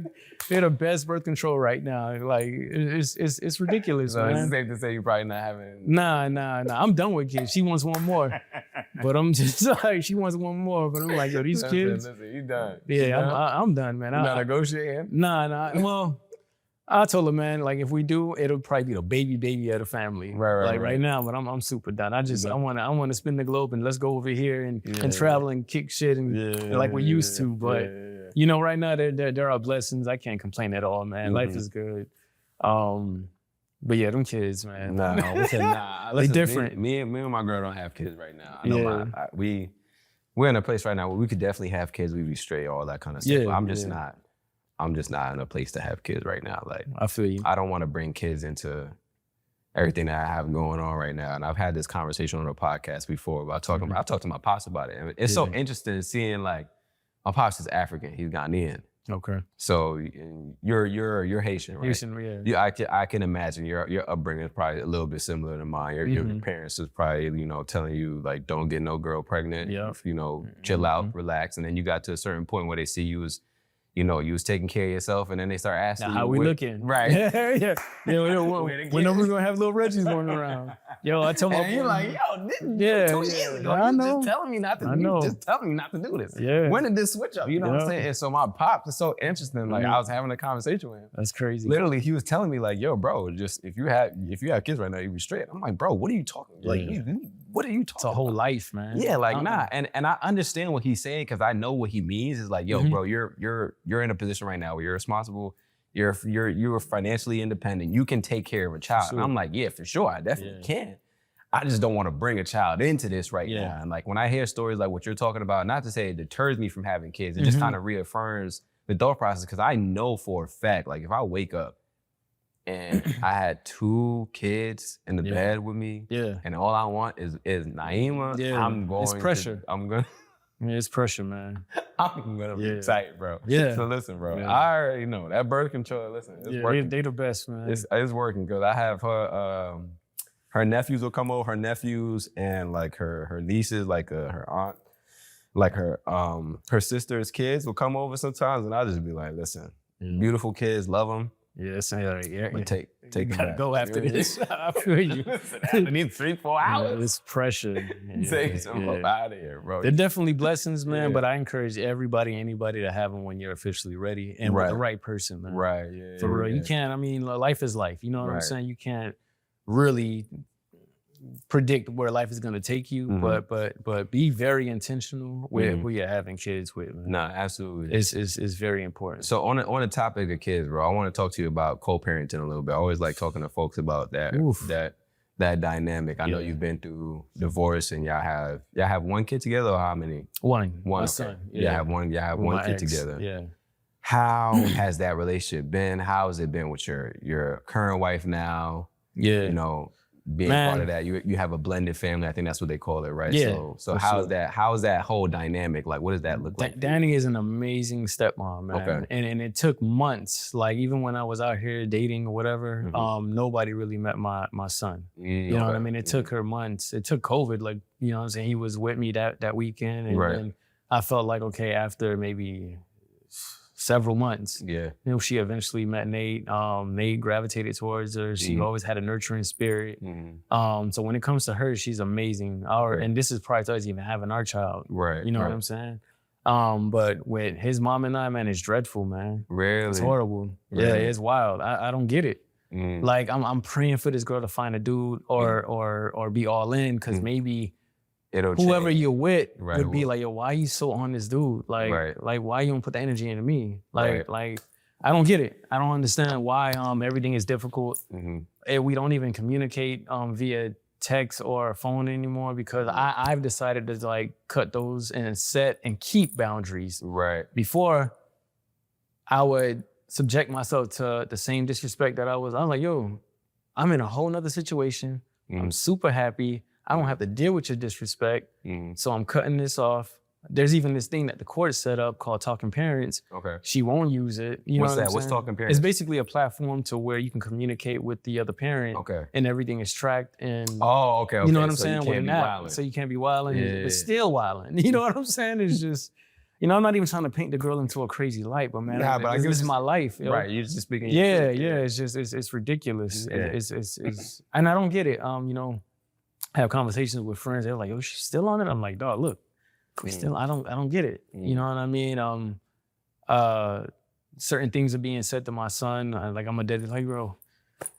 they're the best birth control right now. Like it's ridiculous, So man. it's safe to say you're probably not having. Nah. I'm done with kids. She wants one more, but I'm just like, she wants one more. But I'm like, yo, these kids. Listen, you done. Yeah, You done? I'm done, man. You not negotiating? Nah. Well, I told her, man, like if we do, it'll probably be the baby of the family. Right now, but I'm super done. I wanna spin the globe and let's go over here and travel and kick shit and like we used to. But right now there are blessings. I can't complain at all, man. Life is good. But yeah, them kids, man. Nah. They Listen, different. Me and my girl don't have kids right now. I know we're in a place right now where we could definitely have kids. We be straight, all that kind of stuff. Yeah, but I'm just not in a place to have kids right now. Like, I feel you. I don't want to bring kids into everything that I have going on right now. And I've had this conversation on a podcast before about talking about, I talked to my pops about it. And it's so interesting seeing, like, my pops is African, he's Ghanaian. Okay. So you're Haitian, right? Haitian, yeah. I can imagine your upbringing is probably a little bit similar to mine. Your parents is probably, telling you, like, don't get no girl pregnant. Yeah. Chill out, relax. And then you got to a certain point where they see you as, you was taking care of yourself, and then they start asking now, you how we looking. Right. Yeah. When are we gonna have little Reggies running around? Yo, I tell my and you're like, yo, this 2 years ago, I know. just telling me not to just telling me not to do this. Yeah. When did this switch up? You know what I'm saying? And so my pops is so interesting. Like, I was having a conversation with him. That's crazy. Literally, he was telling me, like, yo, bro, just if you have kids right now, you be straight. I'm like, bro, what are you talking about? Like, what are you talking about? It's a whole life, man. Yeah, like, nah. And I understand what he's saying because I know what he means. Is like, yo, bro, you're in a position right now where you're responsible. You're financially independent. You can take care of a child. Sure. And I'm like, yeah, for sure, I definitely can. I just don't want to bring a child into this right now. And like when I hear stories like what you're talking about, not to say it deters me from having kids, it just kind of reaffirms the thought process because I know for a fact, like if I wake up and I had 2 kids in the bed with me, and all I want is Naima, I'm going. It's pressure. Yeah, it's pressure, man. I'm gonna be excited, bro. Yeah. So listen, bro. I already know that birth control. Listen, it's working. They the best, man. It's working because I have her. Her nephews will come over. Her nephews and like her nieces, like her aunt, like her sister's kids will come over sometimes, and I'll just be like, listen, beautiful kids, love them. Yeah, it's like, yeah. But take it Gotta back. go after this. I feel you. I need 3-4 hours. Yeah, it's pressure. Yeah, Take some up out of here, bro. They're definitely blessings, man. Yeah. But I encourage anybody to have them when you're officially ready and with the right person, man. Right, yeah. For real, yeah. you can't. I mean, life is life. You know what I'm Right. saying? You can't really predict where life is gonna take you, but be very intentional with who you're having kids with, man. Nah, absolutely. It's very important. So on the topic of kids, bro, I want to talk to you about co-parenting a little bit. I always like talking to folks about that that dynamic. I know you've been through divorce and y'all have one kid together, or how many? One. My Okay. son. Yeah, have one My kid ex, together. Yeah. How has that relationship been? How has it been with your current wife now? Yeah. You know, being part of that. You have a blended family. I think that's what they call it, right? Yeah, So for how's sure. that? How's that whole dynamic? Like, what does that look like? Danny is an amazing stepmom, man. Okay. And it took months. Like even when I was out here dating or whatever, nobody really met my son. You know what I mean? It took her months. It took COVID. Like, you know what I'm saying? He was with me that weekend. And, and I felt like, okay, after maybe several months, Yeah. you know, she eventually met Nate. Nate gravitated towards her. She always had a nurturing spirit. So when it comes to her, she's amazing. And this is prior to us even having our child. Right. You know what I'm saying? But with his mom and I, man, it's dreadful, man. Really? It's horrible. Yeah, it's wild. I don't get it. Like I'm praying for this girl to find a dude or be all in, because maybe It'll whoever change. you're with Right. would be like, yo, why you so on this dude? Like, like why you don't put the energy into me? Like, I don't get it. I don't understand why everything is difficult. And we don't even communicate via text or phone anymore, because I've decided to like cut those and set and keep boundaries. Right. Before, I would subject myself to the same disrespect that I was like, yo, I'm in a whole nother situation. I'm super happy. I don't have to deal with your disrespect. So I'm cutting this off. There's even this thing that the court set up called Talking Parents. Okay. She won't use it. You What's know what that? I'm What's saying? Talking Parents? It's basically a platform to where you can communicate with the other parent. Okay. And everything is tracked and Oh, okay. you know what I'm So saying? You With can't an be app. wilding. So you can't be wilding, Yeah. but still wilding. You know what I'm saying? It's just, you know, I'm not even trying to paint the girl into a crazy light, but man, Nah, but I this get is my life. Yo. Right. You're just speaking. Yeah, it's just it's ridiculous. Yeah. It's and I don't get it. You know, I have conversations with friends. They're like, "Oh, she's still on it." I'm like, "Dog, look, we still. I don't get it. You know what I mean? Certain things are being said to my son. Like I'm a deadbeat, bro.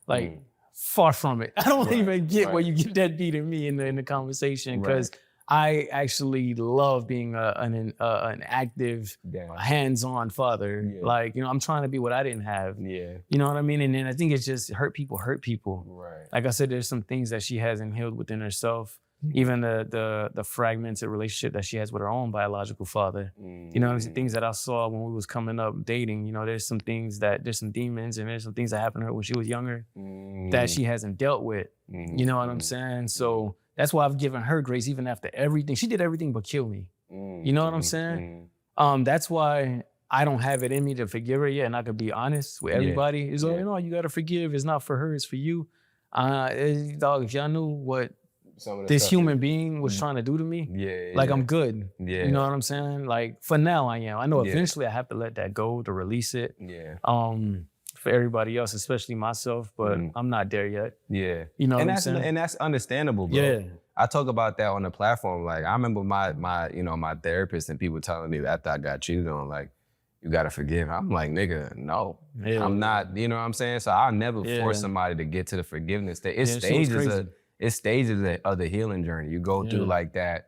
Like far from it. I don't even get where you get deadbeat in me in the conversation, because I actually love being an active, hands-on father. Yeah. Like, you know, I'm trying to be what I didn't have. Yeah. You know what I mean? And then I think it's just hurt people. Right. Like I said, there's some things that she hasn't healed within herself. Even the fragmented relationship that she has with her own biological father. You know, things that I saw when we was coming up dating. You know, there's some demons and there's some things that happened to her when she was younger that she hasn't dealt with. You know what I'm saying? So that's why I've given her grace even after everything. She did everything but kill me. You know what I'm saying? That's why I don't have it in me to forgive her yet, and I could be honest with everybody. It's like, you know, you gotta forgive. It's not for her, it's for you. Dog, if y'all knew what this human being was trying to do to me, like I'm good. Yeah. You know what I'm saying? Like for now I am. I know eventually I have to let that go to release it. Yeah. For everybody else, especially myself, but I'm not there yet. Yeah. You know and what I'm that's saying? and that's understandable, bro. Yeah. I talk about that on the platform. Like I remember my therapist and people telling me after I got cheated on, like, you gotta forgive. I'm like, nigga, no. Yeah. I'm not, you know what I'm saying? So I'll never force somebody to get to the forgiveness stage. It's stages of the healing journey. You go through like that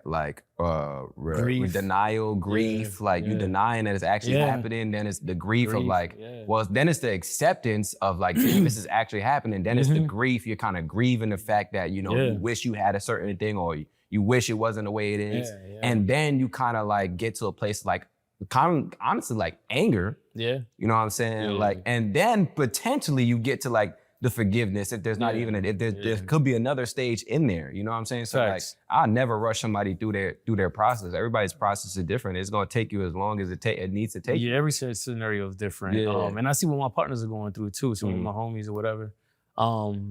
like Grief. denial, grief, like you denying that it's actually happening. Then it's the grief of like, well, then it's the acceptance of like, damn, this is actually happening. Then it's the grief. You're kind of grieving the fact that, you know, you wish you had a certain thing or you wish it wasn't the way it is. And then you kind of like get to a place like, kind of honestly like anger. Yeah. You know what I'm saying? Like, and then potentially you get to like the forgiveness if there's not even there could be another stage in there. You know what I'm saying? So Facts. like I'll never rush somebody through their process. Everybody's process is different. It's gonna take you as long as it needs to take you. Yeah, every scenario is different. Yeah. And I see what my partners are going through too. So with my homies or whatever.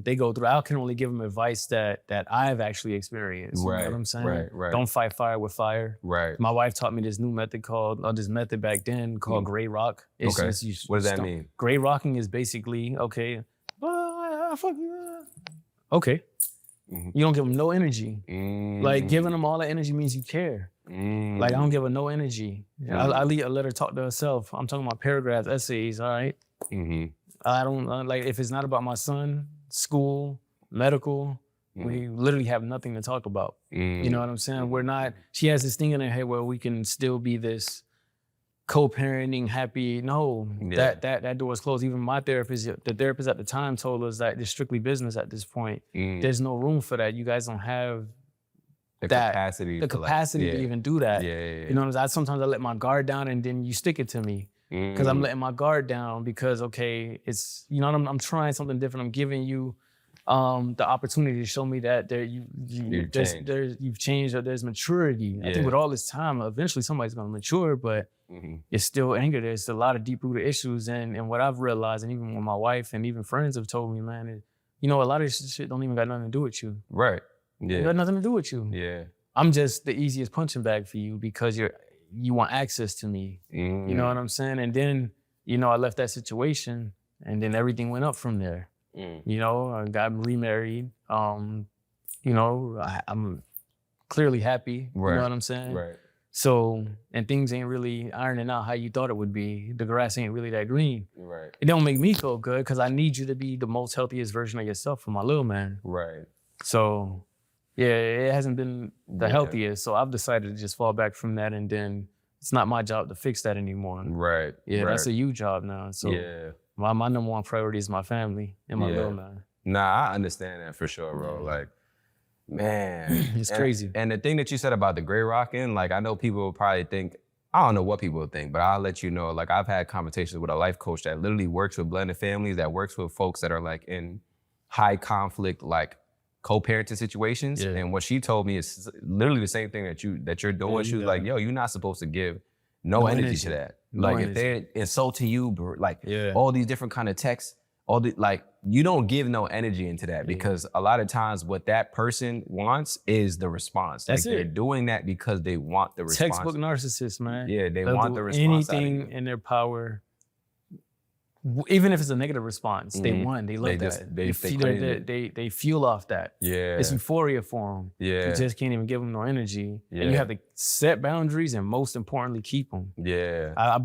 they go through. I can only give them advice that I've actually experienced. You know what I'm saying? Right. Don't fight fire with fire. Right. My wife taught me this new method back then called gray rock. It's Okay. just What does that mean? Gray rocking is basically, okay, okay. You don't give them no energy. Like giving them all that energy means you care. Like I don't give her no energy. I let her talk to herself. I'm talking about paragraphs, essays, all right? I don't, like if it's not about my son, school, medical, we literally have nothing to talk about. You know what I'm saying? We're not, she has this thing in her head where we can still be this co-parenting, happy. No, that door is closed. Even my therapist, the therapist at the time told us that it's strictly business at this point. There's no room for that. You guys don't have the capacity to even do that. Yeah. You know what I'm saying? Sometimes I let my guard down and then you stick it to me. Because I'm letting my guard down because, okay, it's, you know, I'm trying something different. I'm giving you the opportunity to show me that you've changed or there's maturity. I think with all this time, eventually somebody's going to mature, but it's still anger. There's a lot of deep-rooted issues. And what I've realized, and even when my wife and even friends have told me, man, you know, a lot of this shit don't even got nothing to do with you. Right. Yeah. It got nothing to do with you. Yeah. I'm just the easiest punching bag for you because you want access to me. You know what I'm saying? And then, you know, I left that situation and then everything went up from there. You know, I got remarried. You know, I'm clearly happy. Right. You know what I'm saying? Right. So, and things ain't really ironing out how you thought it would be. The grass ain't really that green. Right. It don't make me feel good because I need you to be the most healthiest version of yourself for my little man. Right. So, yeah, it hasn't been the healthiest. So I've decided to just fall back from that, and then it's not my job to fix that anymore. Right. Yeah, that's a you job now. So my number one priority is my family and my little man. Nah, I understand that for sure, bro. Like, man. It's crazy. And the thing that you said about the gray rocking, like, I know people will probably think, I don't know what people would think, but I'll let you know, like, I've had conversations with a life coach that literally works with blended families, that works with folks that are like in high conflict, like, co-parenting situations. And what she told me is literally the same thing that you're doing. She was like, yo, you're not supposed to give no energy to that. Like if they're insulting you, like all these different kind of texts, like you don't give no energy into that because a lot of times what that person wants is the response. That's like they're doing that because they want the response. Textbook narcissist, man. Yeah, they want the response. Anything in their power. Even if it's a negative response, they want, they love that. They fuel off that. Yeah. It's euphoria for them. Yeah. You just can't even give them no energy. Yeah. And you have to set boundaries and most importantly, keep them. Yeah. I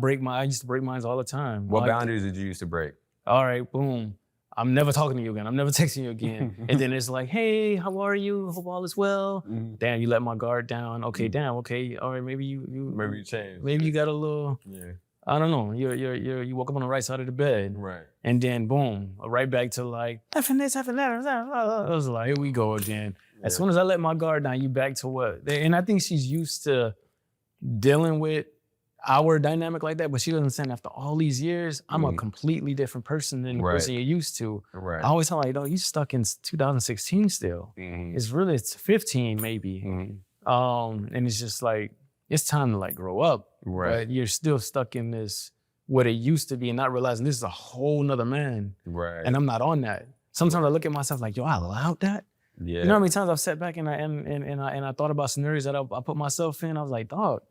used to break mine all the time. What boundaries did you used to break? All right, boom. I'm never talking to you again. I'm never texting you again. And then it's like, hey, how are you? Hope all is well. Damn, you let my guard down. Okay, damn, okay. All right, maybe you maybe you changed. Maybe you got a little I don't know. You woke up on the right side of the bed. Right. And then boom, right back to like, effing this, effing that. I was like, here we go again. Yeah. As soon as I let my guard down, you back to what? And I think she's used to dealing with our dynamic like that, but she doesn't understand after all these years, I'm a completely different person than the person you're used to. Right. I always tell her, like, you stuck in 2016 still. It's 15 maybe. And it's just like, it's time to like grow up. Right. But you're still stuck in this, what it used to be, and not realizing this is a whole nother man. Right. And I'm not on that. Sometimes I look at myself like, yo, I allowed that? Yeah. You know how many times I've sat back and I thought about scenarios that I put myself in. I was like, dog,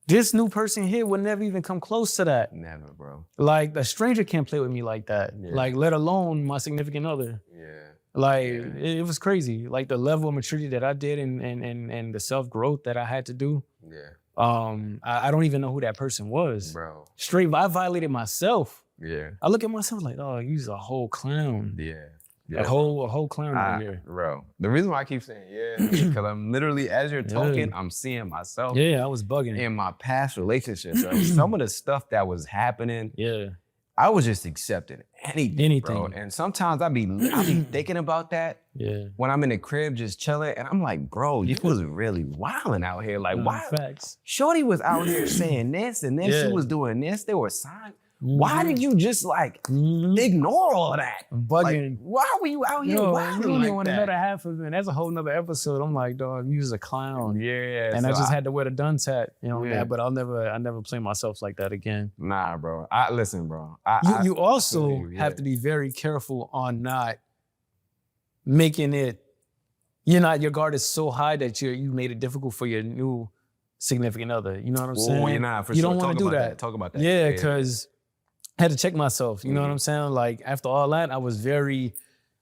this new person here would never even come close to that. Never, bro. Like, a stranger can't play with me like that. Yeah. Like, let alone my significant other. Yeah. Like, it was crazy. Like, the level of maturity that I did and the self-growth that I had to do. Yeah. I don't even know who that person was. Bro. Straight, I violated myself. Yeah. I look at myself like, oh, you's a whole clown. Yeah. A whole clown right here. Bro. The reason why I keep saying because I'm literally, as you're talking, I'm seeing myself. Yeah, I was bugging in my past relationships. Right? Some of the stuff that was happening. Yeah. I was just accepting anything. Bro. And sometimes I be thinking about that when I'm in the crib just chilling. And I'm like, bro, you was really wilding out here. Like, why? Facts. Shorty was out here saying this and then she was doing this. There were signs. Why did you just like ignore all that? Bugging. Like, why were you out here wilding you don't like even want that? another half of it. That's a whole nother episode. I'm like, dog, you was a clown. Yeah. And so I just had to wear the dunce hat, you know, but I never play myself like that again. Nah, bro. Listen, bro. You also have to be very careful on not making it, your guard is so high that you made it difficult for your new significant other. You know what I'm saying? You're not, for you sure. don't want to do that. Talk about that. Yeah, because I had to check myself. You know what I'm saying? Like after all that, I was very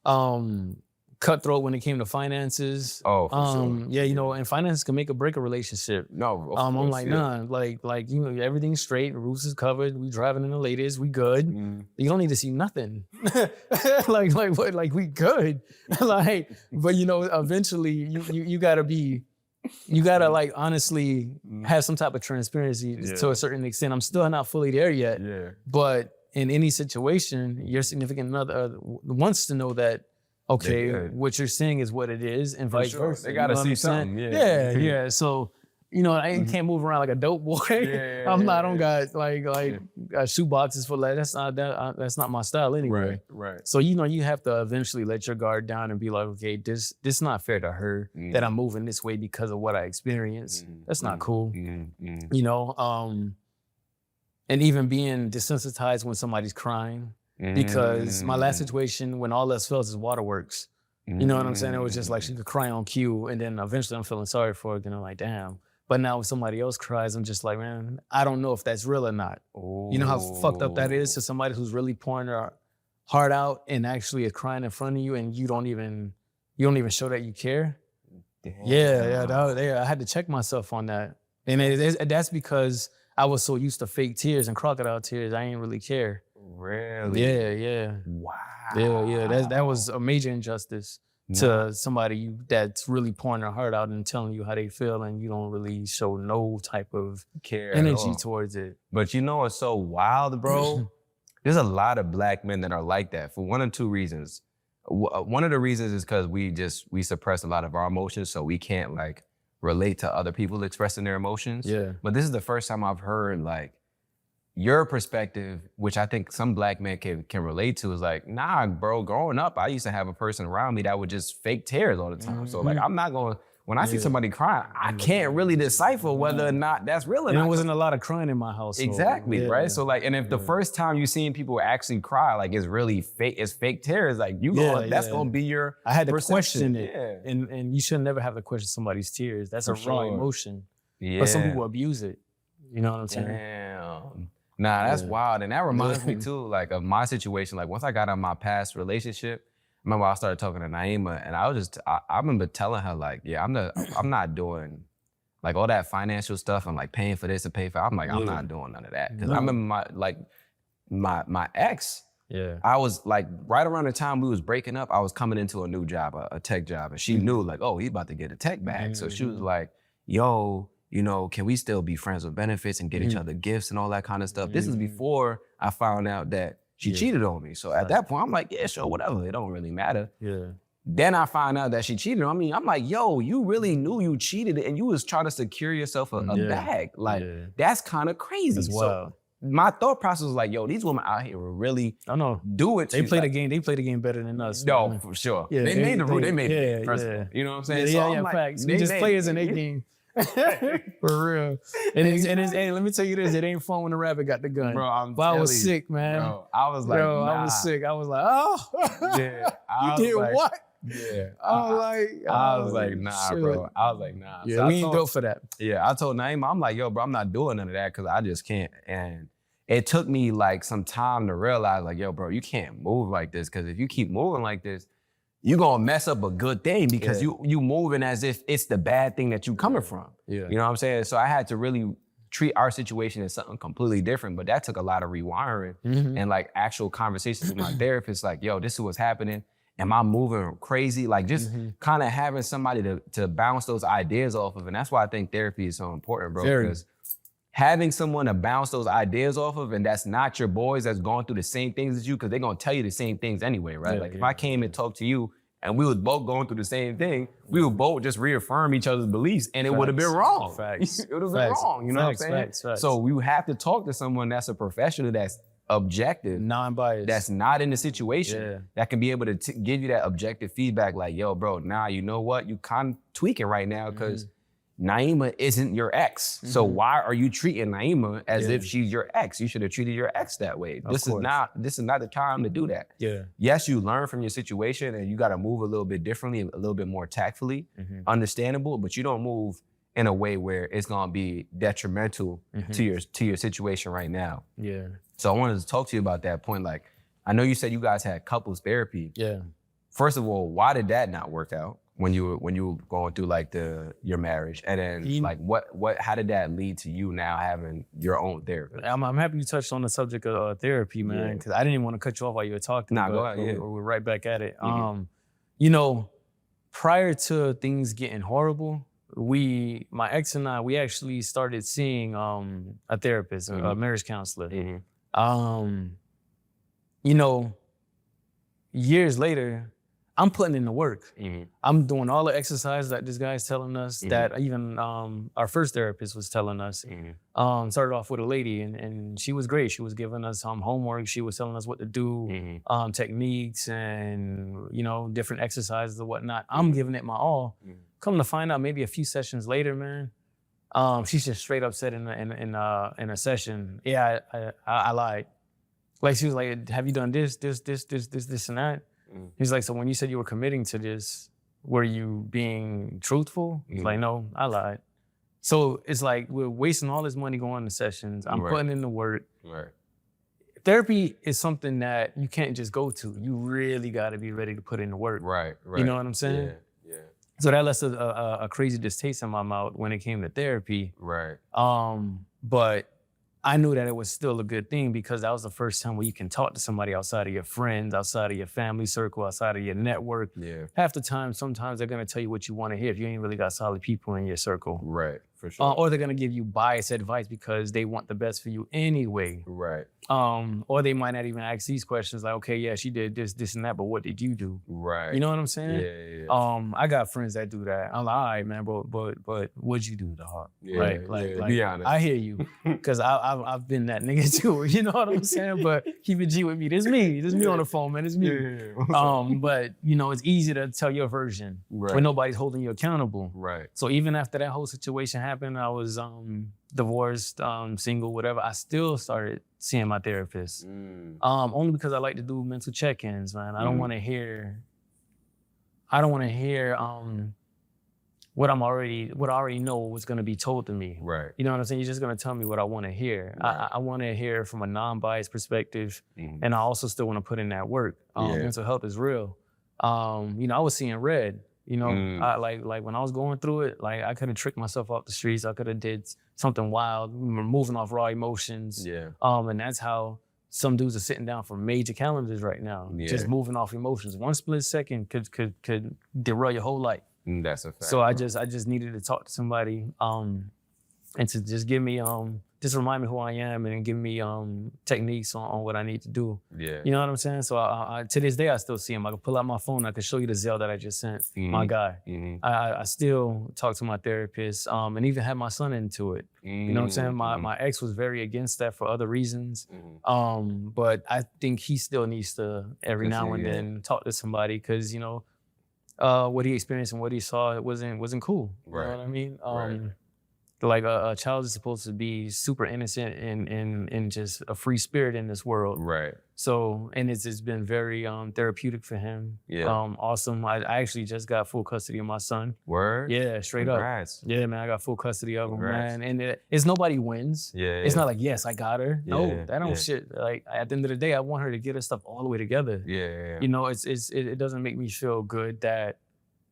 cutthroat when it came to finances. Oh, for sure. Yeah, and finance can make or break a relationship. No, I'm like, nah, like everything's straight, roofs is covered, we driving in the latest, we good. You don't need to see nothing. like what? Like we good. Like, but eventually you gotta like honestly have some type of transparency to a certain extent. I'm still not fully there yet. Yeah. But in any situation, your significant other wants to know that, okay, what you're saying is what it is, and vice versa. They gotta see something. Yeah. So, I can't move around like a dope boy. I don't got shoe boxes for that. That's not my style anyway. Right. So you have to eventually let your guard down and be like, okay, this is not fair to her that I'm moving this way because of what I experienced. That's not cool. And even being desensitized when somebody's crying. Because my last situation, when all else fails, is waterworks. You know what I'm saying? It was just like she could cry on cue, and then eventually I'm feeling sorry for her, and I'm like, damn. But now when somebody else cries, I'm just like, man, I don't know if that's real or not. You know how fucked up that is to somebody who's really pouring their heart out and actually is crying in front of you, and you don't even show that you care. Damn. Yeah. I had to check myself on that, and that's because I was so used to fake tears and crocodile tears. I ain't really care. Really? Yeah. Wow. Yeah. That was a major injustice to somebody that's really pouring their heart out and telling you how they feel, and you don't really show no type of care, energy towards it. But what's so wild, bro? There's a lot of black men that are like that for one of two reasons. One of the reasons is because we suppress a lot of our emotions, so we can't like relate to other people expressing their emotions. Yeah. But this is the first time I've heard like your perspective, which I think some black men can relate to, is like, nah, bro, growing up, I used to have a person around me that would just fake tears all the time. So like, I'm not going, when I see somebody crying, I can't really decipher whether or not that's real or and not. There wasn't a lot of crying in my house. Exactly, right? So like, and if the first time you seen people actually cry, like it's really fake, it's fake tears, like that's gonna be your I had to perception. question it. And you should never have to question somebody's tears. That's a raw emotion. Yeah. But some people abuse it. You know what I'm saying? Damn. Nah, that's wild. And that reminds me too, like of my situation. Like once I got out of my past relationship, I remember I started talking to Naima, and I remember telling her like, yeah, I'm not doing like all that financial stuff and like paying for this and paying for. I'm like, I'm not doing none of that. Cause I remember my ex. Yeah. I was like, right around the time we was breaking up, I was coming into a new job, a tech job, and she knew like, oh, he's about to get a tech bag. So she was like, yo, can we still be friends with benefits and get each other gifts and all that kind of stuff? This is before I found out that she cheated on me. So at that point, I'm like, yeah, sure, whatever. It don't really matter. Yeah. Then I find out that she cheated on me. I'm like, yo, you really knew you cheated and you was trying to secure yourself a bag. Like, that's kind of crazy. That's wild. My thought process was like, yo, these women out here will really do it. They play the game. They play the game better than us. No, man. for sure. Yeah, they made the rule. They made it. Yeah. You know what I'm saying? Yeah, facts. We just players in their game. For real. And let me tell you this, it ain't fun when the rabbit got the gun. Bro, I was sick, man. Bro, I was like, nah. I was sick. I was like, oh. Yeah. You did like, what? Yeah. I was like, nah, shit. bro. I was like, nah. Yeah, So we ain't built for that. Yeah, I told Naima, I'm like, yo, bro, I'm not doing none of that because I just can't. And it took me like some time to realize like, yo, bro, you can't move like this because if you keep moving like this, you're gonna mess up a good thing because you moving as if it's the bad thing that you coming from. Yeah. You know what I'm saying? So I had to really treat our situation as something completely different, but that took a lot of rewiring and like actual conversations with my therapist, like, yo, this is what's happening. Am I moving crazy? Like just kind of having somebody to bounce those ideas off of. And that's why I think therapy is so important, bro. Because having someone to bounce those ideas off of, and that's not your boys that's going through the same things as you, because they're going to tell you the same things anyway, right? Like if I came and talked to you and we was both going through the same thing, we would both just reaffirm each other's beliefs and it would have been wrong. Facts. It would have been wrong, you know what I'm saying? So we have to talk to someone that's a professional, that's objective, non-biased, that's not in the situation, that can be able to give you that objective feedback like, yo, bro, nah, you know what? You kind of tweaking right now because Naima isn't your ex. So why are you treating Naima as if she's your ex? You should have treated your ex that way. This is not the time to do that. Yeah. Yes, you learn from your situation and you got to move a little bit differently, a little bit more tactfully, understandable, but you don't move in a way where it's gonna be detrimental to your situation right now. Yeah. So I wanted to talk to you about that point. Like, I know you said you guys had couples therapy. Yeah. First of all, why did that not work out when you were going through like your marriage? And then like how did that lead to you now having your own therapist? I'm happy you touched on the subject of therapy, man, because I didn't even want to cut you off while you were talking. Nah, go ahead. We're right back at it. You know, prior to things getting horrible, my ex and I, we actually started seeing a therapist, a marriage counselor. You know, years later, I'm putting in the work. I'm doing all the exercises that this guy's telling us, that even our first therapist was telling us. Started off with a lady, and she was great. She was giving us homework. She was telling us what to do, techniques, and different exercises and whatnot. I'm giving it my all. Come to find out, maybe a few sessions later, man, she's just straight up said in a session, yeah, I lied. Like, she was like, have you done this, and that? He's like, so when you said you were committing to this, were you being truthful? He's like, no, I lied. So it's like, we're wasting all this money going to sessions. I'm putting in the work. Therapy is something that you can't just go to. You really got to be ready to put in the work. Right. You know what I'm saying? Yeah. So that left a crazy distaste in my mouth when it came to therapy. Right. But I knew that it was still a good thing because that was the first time where you can talk to somebody outside of your friends, outside of your family circle, outside of your network. Yeah. Half the time, sometimes they're gonna tell you what you want to hear if you ain't really got solid people in your circle. Right, for sure. Or they're gonna give you biased advice because they want the best for you anyway. Right. Or they might not even ask these questions like, okay, yeah, she did this, and that, but what did you do? Right. You know what I'm saying? Yeah. I got friends that do that. I'm like, all right, man, but what'd you do, dog? Yeah, like, be honest. I hear you, because I've been that nigga too. You know what I'm saying? But keep it G with me. This me on the phone, man. It's me. But it's easy to tell your version when nobody's holding you accountable. Right. So even after that whole situation happened, I was divorced, single, whatever. I still started seeing my therapist. Only because I like to do mental check-ins, man. I don't want to hear what I already know was going to be told to me. Right. You know what I'm saying? You're just going to tell me what I want to hear. Right. I want to hear from a non-biased perspective, and I also still want to put in that work. Mental health is real. I was seeing red. I, like when I was going through it, like I could have tricked myself off the streets. I could have did something wild, moving off raw emotions. Yeah. And that's how some dudes are sitting down for major calendars right now, just moving off emotions. One split second could derail your whole life. That's a fact. So I just needed to talk to somebody, and to just give me just remind me who I am and give me techniques on what I need to do. Yeah. You know what I'm saying? So I to this day I still see him. I can pull out my phone. I can show you the Zelle that I just sent. My guy. I still talk to my therapist, and even had my son into it. You know what I'm saying? My ex was very against that for other reasons, but I think he still needs to every now and then talk to somebody because what he experienced and what he saw, it wasn't cool. You know what I mean? Like a child is supposed to be super innocent and just a free spirit in this world. Right. So, and it's been very therapeutic for him. Yeah. Awesome. I actually just got full custody of my son. Word? Yeah, straight Congrats. up. Yeah, man, I got full custody of him, man. And it's nobody wins. Yeah. It's not like, yes, I got her. No, that don't shit. Like, at the end of the day, I want her to get her stuff all the way together. Yeah. It doesn't make me feel good that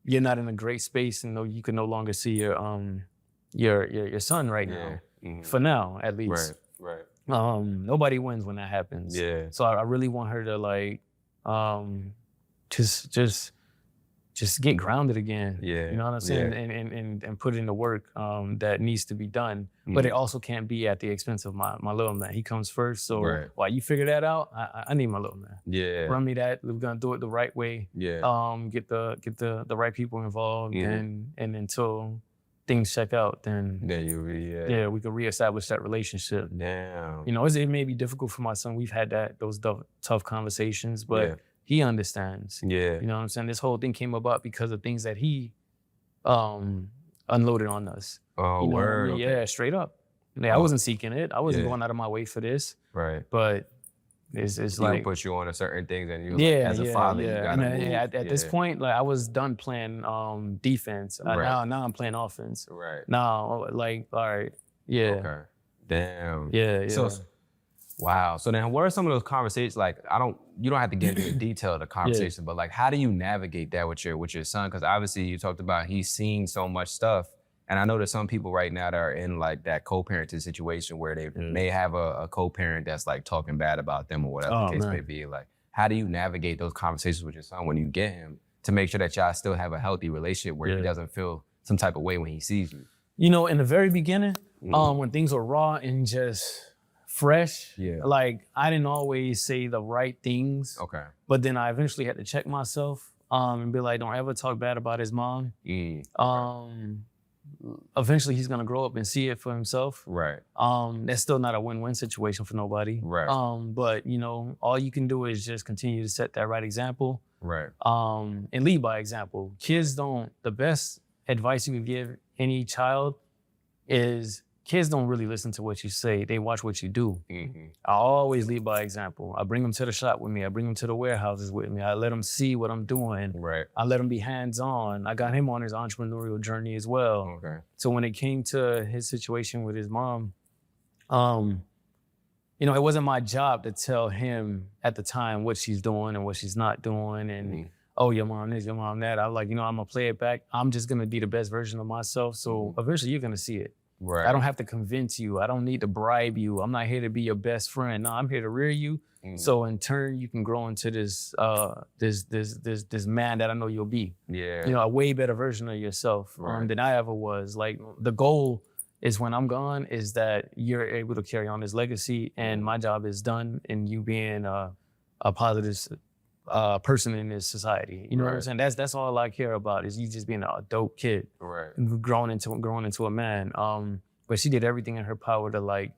you're not in a great space and you can no longer see your son right now. For now, at least. Right. Nobody wins when that happens. Yeah. So I really want her to like just get grounded again. Yeah. You know what I'm saying? Yeah. And put in the work that needs to be done. But it also can't be at the expense of my little man. He comes first. So while you figure that out, I need my little man. Yeah. Run me that. We're gonna do it the right way. Yeah. Get the right people involved, and until things check out, then we can reestablish that relationship. Damn. It may be difficult for my son. We've had those tough conversations, but he understands. Yeah. You know what I'm saying? This whole thing came about because of things that he unloaded on us. Oh, You know what I word. mean? Okay. Yeah, straight up. Yeah, I Oh. wasn't seeking it. I wasn't Yeah. going out of my way for this. Right. But it's He like, would put you on a certain things, and you, yeah, as a yeah, father, you yeah. gotta And move. at this point, like I was done playing defense. Right. Now I'm playing offense. Right. Now, like, all right, yeah, Okay. Damn. yeah, yeah. So, wow. So then, what are some of those conversations? Like, you don't have to get into the detail of the conversation, but like, how do you navigate that with your son? Because obviously, you talked about he's seen so much stuff, and I know there's some people right now that are in like that co-parenting situation where they may have a co-parent that's like talking bad about them or whatever the case may be. Like, how do you navigate those conversations with your son when you get him to make sure that y'all still have a healthy relationship where he doesn't feel some type of way when he sees you? You know, in the very beginning, when things were raw and just fresh, like I didn't always say the right things. Okay. But then I eventually had to check myself and be like, don't ever talk bad about his mom. Eventually he's gonna grow up and see it for himself. Right. That's still not a win-win situation for nobody. Right. But you know, all you can do is just continue to set that right example. Right. And lead by example. The best advice you can give any child is kids don't really listen to what you say. They watch what you do. I always lead by example. I bring them to the shop with me. I bring them to the warehouses with me. I let them see what I'm doing. Right. I let him be hands-on. I got him on his entrepreneurial journey as well. Okay. So when it came to his situation with his mom, you know, it wasn't my job to tell him at the time what she's doing and what she's not doing. And oh, your mom this, your mom that. I'm like, you know, I'm gonna play it back. I'm just gonna be the best version of myself. So eventually you're gonna see it. Right. I don't have to convince you. I don't need to bribe you. I'm not here to be your best friend. No, I'm here to rear you. So in turn, you can grow into this this man that I know you'll be. Yeah. You know, a way better version of yourself than I ever was. Like the goal is when I'm gone is that you're able to carry on this legacy and my job is done in you being a positive person in this society. You know what I'm saying? That's all I care about is you just being a dope kid. Right. Growing into a man. But she did everything in her power to like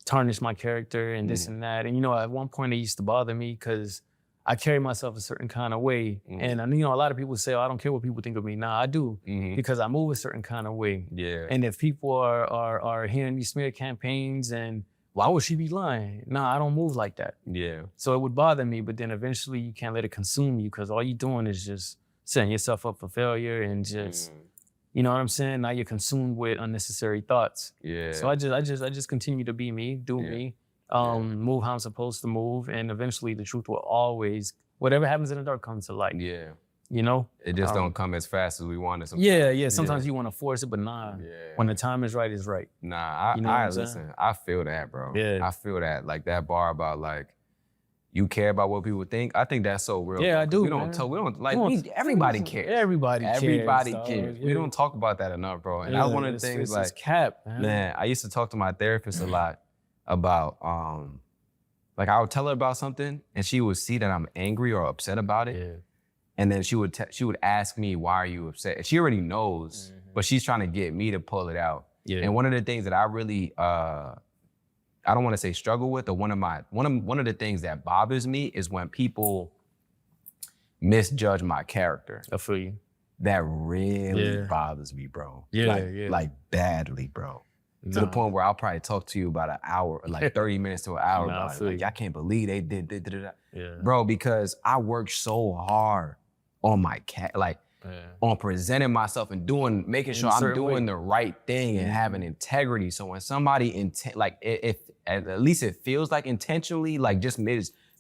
tarnish my character and this and that. And you know, at one point it used to bother me because I carry myself a certain kind of way. And you know, a lot of people say, oh, I don't care what people think of me. Nah, I do. Because I move a certain kind of way. Yeah. And if people are hearing these smear campaigns and why would she be lying? Nah, I don't move like that. Yeah. So it would bother me, but then eventually you can't let it consume you because all you're doing is just setting yourself up for failure and just, you know what I'm saying? Now you're consumed with unnecessary thoughts. Yeah. So I just continue to be me, do me, move how I'm supposed to move, and eventually the truth will always, whatever happens in the dark comes to light. Yeah. You know? It just don't come as fast as we want it sometimes. Yeah. Sometimes you want to force it, but nah. Yeah. When the time is right, it's right. Nah, You know what I'm listen, saying? I feel that, bro. Yeah. I feel that. Like that bar about like, you care about what people think. I think that's so real. Yeah, bro. I do, We don't man. talk, we don't like, Everybody cares. Everybody Everybody cares. We don't talk about that enough, bro. And that's one of the things it's like, cap, man. man, I used to talk to my therapist a lot about, like I would tell her about something and she would see that I'm angry or upset about it. Yeah. And then she would ask me, why are you upset? She already knows, but she's trying to get me to pull it out. Yeah. And one of the things that I really, I don't want to say struggle with, or one of the things that bothers me is when people misjudge my character. I feel you. That really Yeah. bothers me, bro. Yeah, like badly, bro. To the point where I'll probably talk to you about an hour, like 30 minutes to an hour. Nah, I about it. feel Like, you. I can't believe they did that. Yeah. Bro, because I worked so hard on my on presenting myself and making sure a I'm certain doing way. the right thing and having integrity. So when somebody if at least it feels like intentionally, like just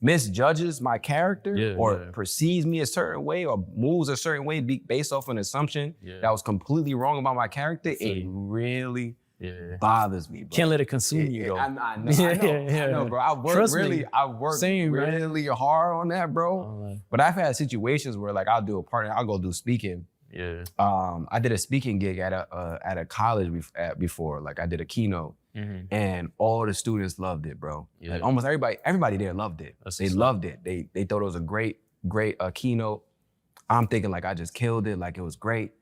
misjudges my character or perceives me a certain way or moves a certain way based off an assumption that was completely wrong about my character, it really bothers me, bro. Can't let it consume you, though. I know, bro. I worked Same, man. really hard on that, bro. But I've had situations where like I'll go do speaking. Yeah. I did a speaking gig at a college before. Like I did a keynote, and all the students loved it, bro. Yeah. Like almost everybody there loved it. They loved it. They thought it was a great keynote. I'm thinking like I just killed it. Like it was great.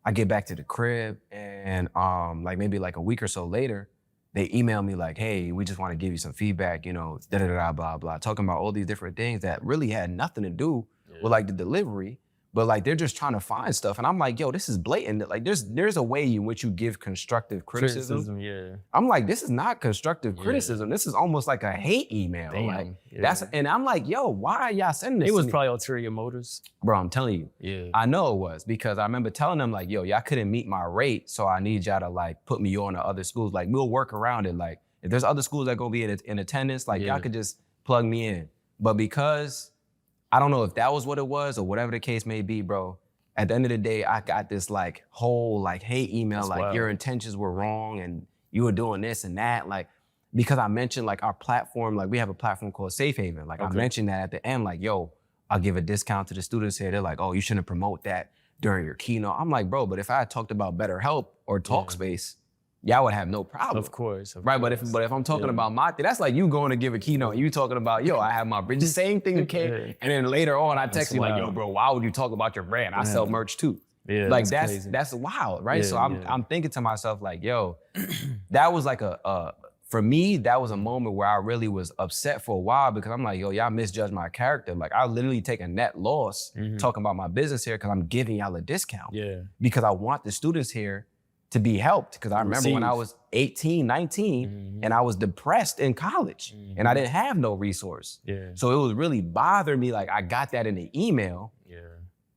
I get back to the crib and like maybe like a week or so later, they email me like, hey, we just want to give you some feedback, you know, blah, blah, blah, talking about all these different things that really had nothing to do with like the delivery, but like they're just trying to find stuff. And I'm like, yo, this is blatant. Like there's a way in which you give constructive criticism. Yeah. I'm like, this is not constructive criticism. This is almost like a hate email. Damn. Like and I'm like, yo, why are y'all sending this? It was to me? probably ulterior motives. Bro, I'm telling you. Yeah. I know it was because I remember telling them like, yo, y'all couldn't meet my rate, so I need y'all to like put me on to other schools. Like we'll work around it. Like if there's other schools that gonna be in attendance, like y'all could just plug me in. But because I don't know if that was what it was or whatever the case may be, bro. At the end of the day, I got this like whole like hate email, That's like wild. your intentions were wrong and you were doing this and that. Like, because I mentioned like our platform, like we have a platform called Safe Haven. Like I mentioned that at the end, like, yo, I'll give a discount to the students here. They're like, oh, you shouldn't promote that during your keynote. I'm like, bro, but if I had talked about BetterHelp or Talkspace, y'all would have no problem. Of course. Right, but if I'm talking about my thing, that's like you going to give a keynote and you talking about, yo, I have my brand. The same thing okay. And then later on I text you like, yo, bro, why would you talk about your brand? I sell merch too. Yeah, like crazy. that's wild, right? Yeah, So I'm thinking to myself like, yo, that was like for me, that was a moment where I really was upset for a while because I'm like, yo, y'all misjudged my character. Like I literally take a net loss talking about my business here because I'm giving y'all a discount. Yeah. Because I want the students here to be helped. Because I remember when I was 18, 19, and I was depressed in college and I didn't have no resource. Yeah. So it was really bothering me. Like I got that in the email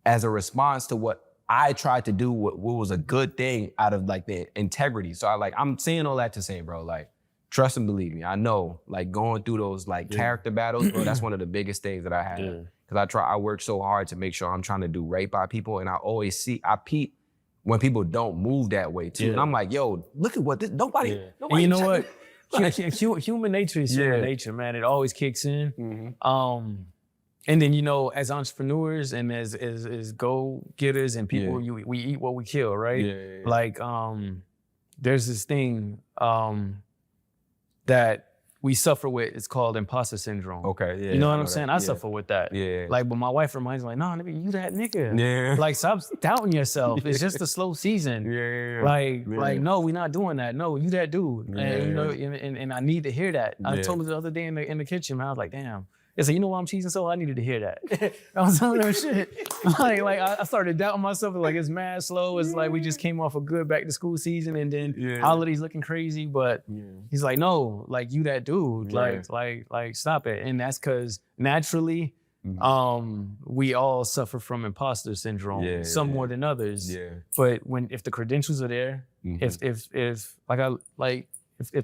as a response to what I tried to do, what was a good thing out of like the integrity. So I'm saying all that to say, bro, like, trust and believe me. I know, like going through those like character battles, bro, that's one of the biggest things that I have. Because I work so hard to make sure I'm trying to do right by people. And I always I peep when people don't move that way too. And I'm like, yo, look at what this, nobody. And you know what? Human nature is human nature, man. It always kicks in. And then, you know, as entrepreneurs and as go-getters and people, we eat what we kill, right? Like, there's this thing that we suffer with. It's called imposter syndrome. Okay, yeah. You know what I'm saying? I suffer with that. Yeah. Like, but my wife reminds me, like, no, nigga, you that nigga. Yeah. Like, stop doubting yourself. It's just a slow season. Like, no, we're not doing that. No, you that dude. And, you know, and I need to hear that. I told her the other day in the kitchen, man, I was like, damn. It's like, you know why I'm cheesing so? I needed to hear that. I was telling her shit. Like I started doubting myself. Like it's mad slow. It's like we just came off a good back to school season and then holidays looking crazy. But he's like, no, like you that dude. Like stop it. And that's because naturally, we all suffer from imposter syndrome. Some more than others. But if the credentials are there, if the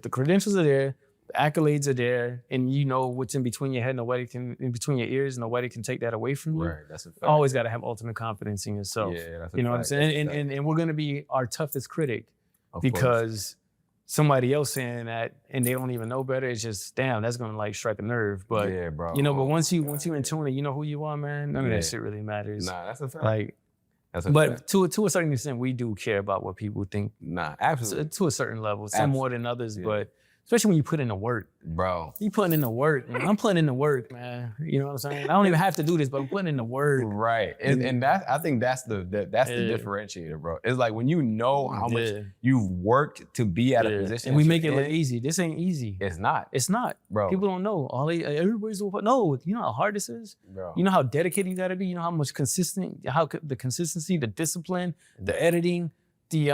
credentials are there, the accolades are there, and you know what's in between your head, in between your ears, nobody can take that away from you. Right, that's a fact. Always got to have ultimate confidence in yourself. Yeah, that's a you know fact. what I'm saying? And we're gonna be our toughest critic because somebody else saying that and they don't even know better. It's just damn, that's gonna like strike a nerve. But bro. you know, but once you in tune and you know who you are, man, none of that shit really matters. Nah, that's a fact. Like, but to a certain extent, we do care about what people think. Nah, absolutely. To a certain level, some more than others, but. Especially when you put in the work. Bro. You putting in the work, man. I'm putting in the work, man. You know what I'm saying? I don't even have to do this, but I'm putting in the work. Right. And that I think that's the differentiator, bro. It's like when you know how much you've worked to be at a position. And we make it look easy. This ain't easy. It's not. It's not. Bro. People don't know. Everybody's no, you know how hard this is? Bro. You know how dedicated you gotta be? You know how much the consistency, the discipline, the editing, the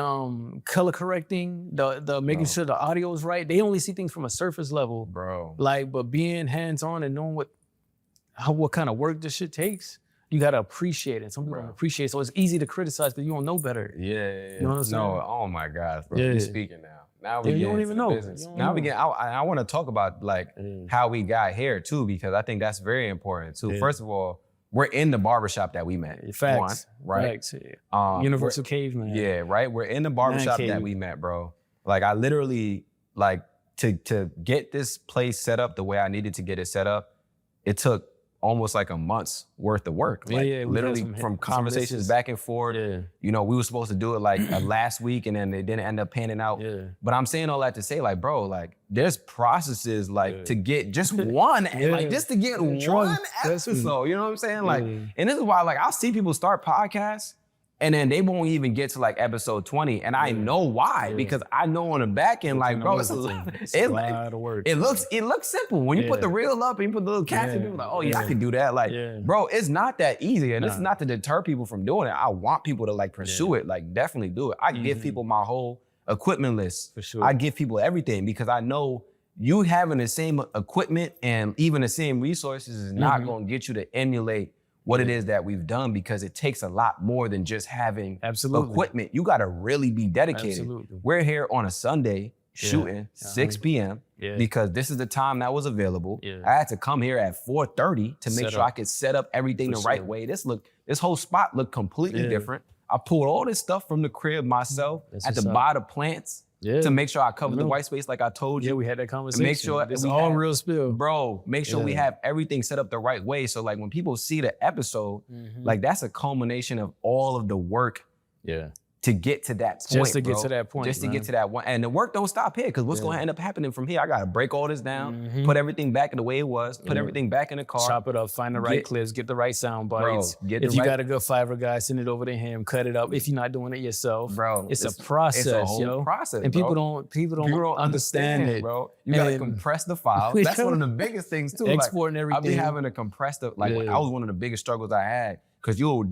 color correcting, the making sure the audio is right. They only see things from a surface level. Bro. Like, but being hands-on and knowing what kind of work this shit takes, you gotta appreciate it. Some people don't appreciate it. So it's easy to criticize because you don't know better. Yeah. You know what I'm saying? No, oh my gosh, bro. You're speaking now. Now we you get don't into even the know. business. Now we get I want to talk about like how we got here too, because I think that's very important too. First of all, we're in the barbershop that we met. Facts. Right? Facts. Universal Caveman. Yeah, right? We're in the barbershop that we met, bro. Like I literally, like to get this place set up the way I needed to get it set up, it took almost like a month's worth of work. Like literally from conversations back and forth. You know, we were supposed to do it like last week and then it didn't end up panning out. But I'm saying all that to say like, bro, like there's processes like to get just one, like just to get one episode, you know what I'm saying? Like, and this is why like I'll see people start podcasts And then they won't even get to like episode 20. And I know why, because I know on the back end, like, bro, it's a lot of work. It looks simple. When you put the reel up and you put the little caption, people are like, oh yeah, I can do that. Like, bro, it's not that easy. And it's not to deter people from doing it. I want people to like pursue it, like definitely do it. I give people my whole equipment list. For sure. I give people everything because I know you having the same equipment and even the same resources is not gonna get you to emulate what it is that we've done, because it takes a lot more than just having equipment. You gotta really be dedicated. We're here on a Sunday shooting 6 p.m. because this is the time that was available. I had to come here at 4:30 to make sure I could set up everything the right way. This whole spot looked completely different. I pulled all this stuff from the crib myself. I had to buy the plants to make sure I covered the white space like I told you. Yeah, we had that conversation. Make sure it's all real spill. Bro, make sure we have everything set up the right way. So like when people see the episode, like that's a culmination of all of the work to get to that point. Just to get to that point. Just to get to that one. And the work don't stop here, because what's going to end up happening from here, I got to break all this down, put everything back in the way it was, put everything back in the car. Chop it up, find the right clips, get the right sound bites. If you got a good Fiverr guy, send it over to him, cut it up. If you're not doing it yourself, bro, it's a process, it's a whole process, and people don't understand it, bro. You got to compress the file. That's one of the biggest things too. Exporting everything. I've been having to compress the, like I was one of the biggest struggles I had, because you'll